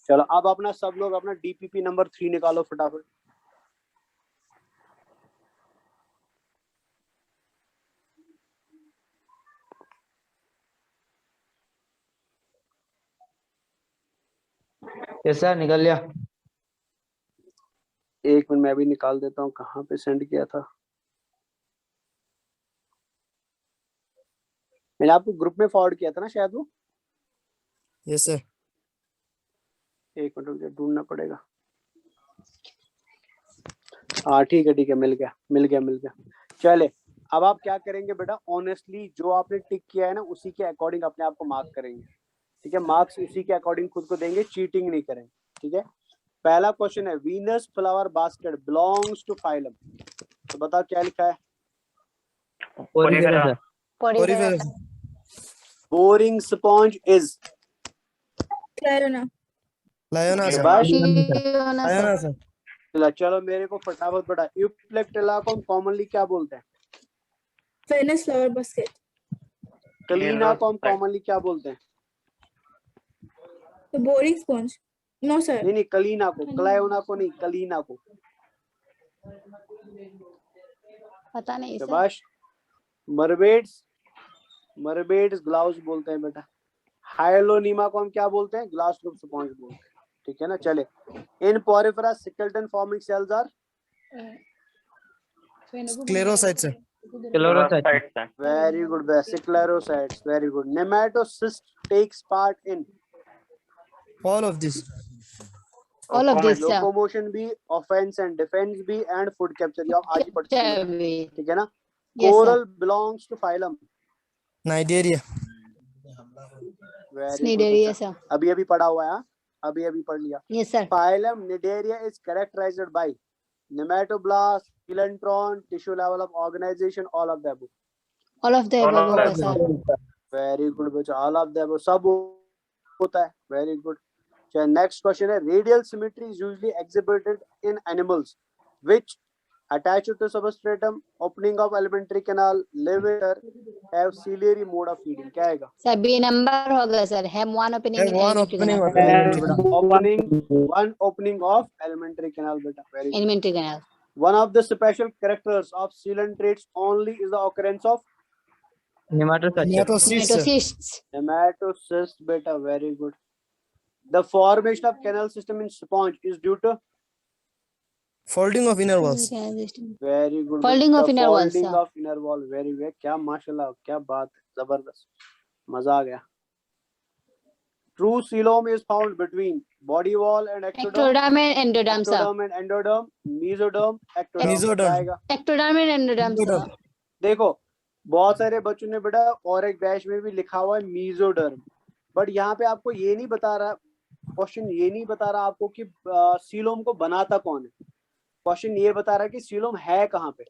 चलो, अब अपना सब लोग अपना डीपीपी नंबर 3 निकालो फटाफट। यस सर, निकल लिया। एक मिनट मैं भी निकाल देता हूँ, कहाँ पे सेंड किया था मैंने? आपको ग्रुप में फॉरवर्ड किया था ना शायद वो। Yes sir. एक मिनट रुक जाओ, ढूंढना पड़ेगा। हाँ ठीक है, मिल गया। चले, अब आप क्या करेंगे बेटा? ऑनेस्टली जो आपने टिक किया है ना उसी के अकॉर्डिंग अपने आप को मार्क करेंगे, ठीक है? मार्क्स उसी के अकॉर्डिंग खुद को देंगे, चीटिंग नहीं करेंगे, ठीक है? पहला क्वेश्चन है, Venus flower basket belongs to phylum. तो बताओ क्या लिखा है? Porifera. Porifera. Boring sponge is Clarona. Liona sir. शाबाश। Liona sir. चलो मेरे को फटाफट बता, यूप्लेक्टिला को हम कॉमनली क्या बोलते हैं? Venus flower basket. कलीना को हम कॉमनली क्या बोलते हैं? The boring sponge. No sir. नहीं, कलीना को, क्लायोना को नहीं, कलीना को। पता नहीं सर। शाबाश। मरबेड्स ग्लाउस बोलते हैं बेटा। हाइलोनीमा को हम क्या बोलते हैं? ग्लास रूफ स्पॉन्ज बोलते हैं, ठीक है ना? चले, in porifera skeleton forming cells are Sclerocytes sir. Very good, sclerocytes, very good. Nematocyst takes part in All of this. All of this sir. Locomotion भी, ऑफेंस एंड डिफेंस भी, and food capture, ये आप आज ही पढ़ चुके हैं, ठीक है ना? Yes, sir. Coral belongs to phylum. Nidaria. Very Cnidaria, good, sir. अभी अभी पढ़ा हुआ है हाँ? अभी पढ़ लिया. Yes, sir. Phylum Cnidaria is characterized by nematoblast, coelentron, tissue level of organization, all of the above. All of the All above of the होगा, sir. Very good बच्चा, all of the above सब होता है. Very good. चलिए next question है, radial symmetry is usually exhibited in animals which attached to substratum, opening of alimentary canal, liver, have ciliary mode of feeding. क्या आएगा? Sir, B number होगा, sir. Have one opening Have in one alimentary opening canal. of alimentary बेटा, canal. one opening of alimentary canal बेटा. Very good. Alimentary canal. One of the special characters of coelentrates only is the occurrence of Nematocysts, sir. Nematocysts. nematocyst beta. Very good. The formation of canal system in sponge is due to Folding of inner walls. very good. Folding The of inner walls, folding sir. of inner wall. Very good. क्या माशाल्लाह, क्या बात है, जबरदस्त, मजा आ गया. True coelom is found between body wall and ectoderm. Ectoderm and endoderm, sir. Ectoderm and endoderm, mesoderm, ectoderm. Mesoderm. क्या आएगा? Ectoderm and endoderm, sir. Endoderm. देखो बहुत सारे बच्चों ने बेटा और एक बैच में भी लिखा हुआ है मीजोडर्म, बट यहाँ पे आपको ये नहीं बता रहा, क्वेश्चन ये नहीं बता रहा आपको कि सीलोम को बनाता कौन है. क्वेश्चन ये बता रहा है कि सीलोम है कहाँ पे.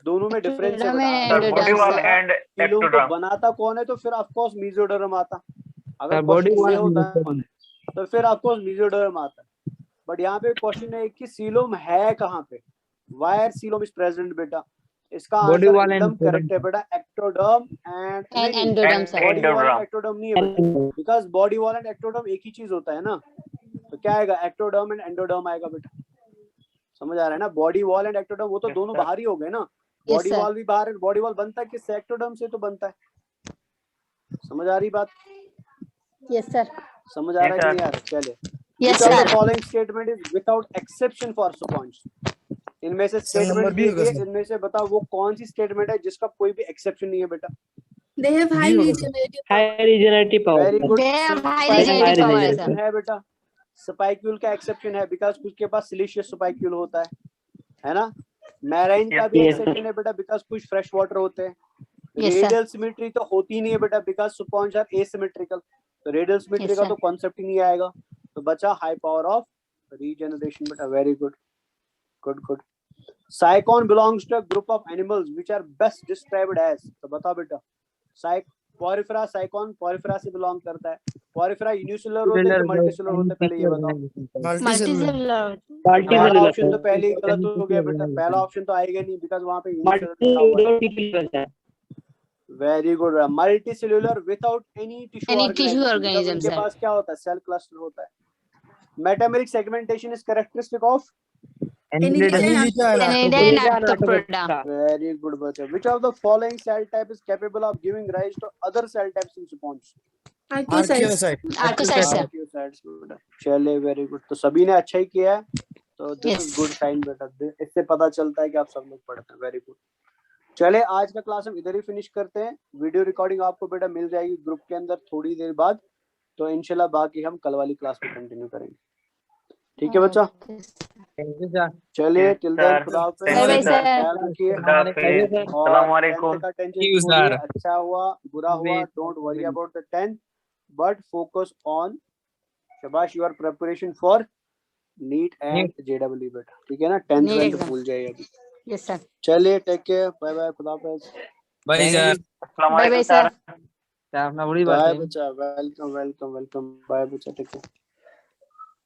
दोनों में डिफरेंस है. Ectoderm and Sir, body endoderm, wall sir. and coelom को ectoderm. बनाता कौन है तो फिर ऑफ कोर्स मीजोडर्म आता. अगर body क्वेश्चन wall ये and होता है कौन है तो फिर ऑफ कोर्स मीजोडर्म आता है. बट यहाँ पे क्वेश्चन है कि सीलोम है कहाँ पे. वायर सीलोम इज प्रेजेंट बेटा. इसका Body आंसर wall and एकदम करेक्ट है बेटा. Ectoderm and And endoderm, sir. Body wall Endoderm. And ectoderm नहीं है because body wall and ectoderm एक ही चीज होता है ना. तो क्या आएगा? एक्टोडर्म एंड एंडोडर्म आएगा बेटा. समझ आ रहा है ना? बॉडी वॉल एंड एक्टोडर्म वो तो Yes, दोनों sir. बाहर ही हो गए ना. Yes, body sir. वॉल भी बाहर है. बॉडी वॉल बनता है किससे? एक्टोडर्म से तो बनता है. समझ आ रही बात? Yes, sir. समझ आ रहा है कि Yes, नहीं आ रहा? चलिए. Yes, Which of the sir. following statement is without exception for sponge? इनमें से number स्टेटमेंट भी होगा दिए, सर. इनमें से बताओ वो कौन सी स्टेटमेंट है जिसका कोई भी एक्सेप्शन नहीं है बेटा. They have high होगा, regenerative power. high regenerative power. Very good. They have high regenerative power, sir. है बेटा. स्पाइक्यूल का एक्सेप्शन है बिकॉज उसके पास सिलिशियस स्पाइक्यूल होता है ना. मैराइन का भी Yes, एक्सेप्शन है बेटा बिकॉज कुछ फ्रेश वाटर होते हैं. Yes, sir. रेडियल सिमेट्री तो होती नहीं है बेटा बिकॉज स्पॉन्ज आर एसिमेट्रिकल. तो रेडियल सिमेट्री Yes, का sir. तो कॉन्सेप्ट ही नहीं आएगा. तो बचा हाई पावर ऑफ रीजनरेशन बेटा. Very good, good good. Sycon belongs to a group of animals which are best described as. तो बताओ बेटा. पोरिफेरा साइकॉन पोरिफेरा से बिलोंग करता है. पोरिफेरा यूनिसेलुलर होता है कि मल्टीसेलुलर होता है? पहले ये बताओ. Multicellular. हमारा Multicellular. ऑप्शन तो पहले ही गलत हो गया बेटा. पहला ऑप्शन तो आएगा नहीं बिकॉज वहां पे यूनिसेलुलर लिखा हुआ है. Multicellular. Very good. Multicellular without any tissue Any tissue organism, उनके sir. पास क्या होता है? सेल क्लस्टर होता है. Metameric segmentation is characteristic of. Annelida and Cnidaria and Arthropoda. Very good बच्चा. Which of the following cell type is capable of giving rise to other cell types in sponge? Archaeocytes. Archaeocyte. Archaeocytes, sir. Archaeocytes बेटा. चलिए very good. तो सभी ने अच्छा ही किया है. तो this is Yes. Good sign बेटा. इससे पता चलता है कि आप सब लोग पढ़ते हैं. Very good. चले आज का क्लास हम इधर ही फिनिश करते हैं. वीडियो रिकॉर्डिंग आपको बेटा मिल जाएगी ग्रुप के अंदर थोड़ी देर बाद. तो इंशाल्लाह बाकी हम कल वाली क्लास में कंटिन्यू करेंगे. ठीक है बच्चा. Thank you, sir. चलिए टिल देन Sir. खुदा हाफिज़. Thank you, sir. ख्याल रखिए. खुदा हाफिज़. और अस्सलाम वालेकुम. 10th का टेंशन you, छोड़िए. sir. अच्छा हुआ बुरा हुआ don't worry about the 10th but focus on शाबाश your preparation for NEET and JW बेटा. ठीक है ना. 10th NEET 12th exam. भूल जाइए अभी. Yes, sir. चलिए टेक केयर. Bye bye. खुदा हाफिज़. Bye, sir. अस्सलाम Bye, वालेकुम bye, sir. सर. Sir, अपना बड़ी बात बाय है. बच्चा. Welcome welcome welcome. बाय बच्चा. Take care.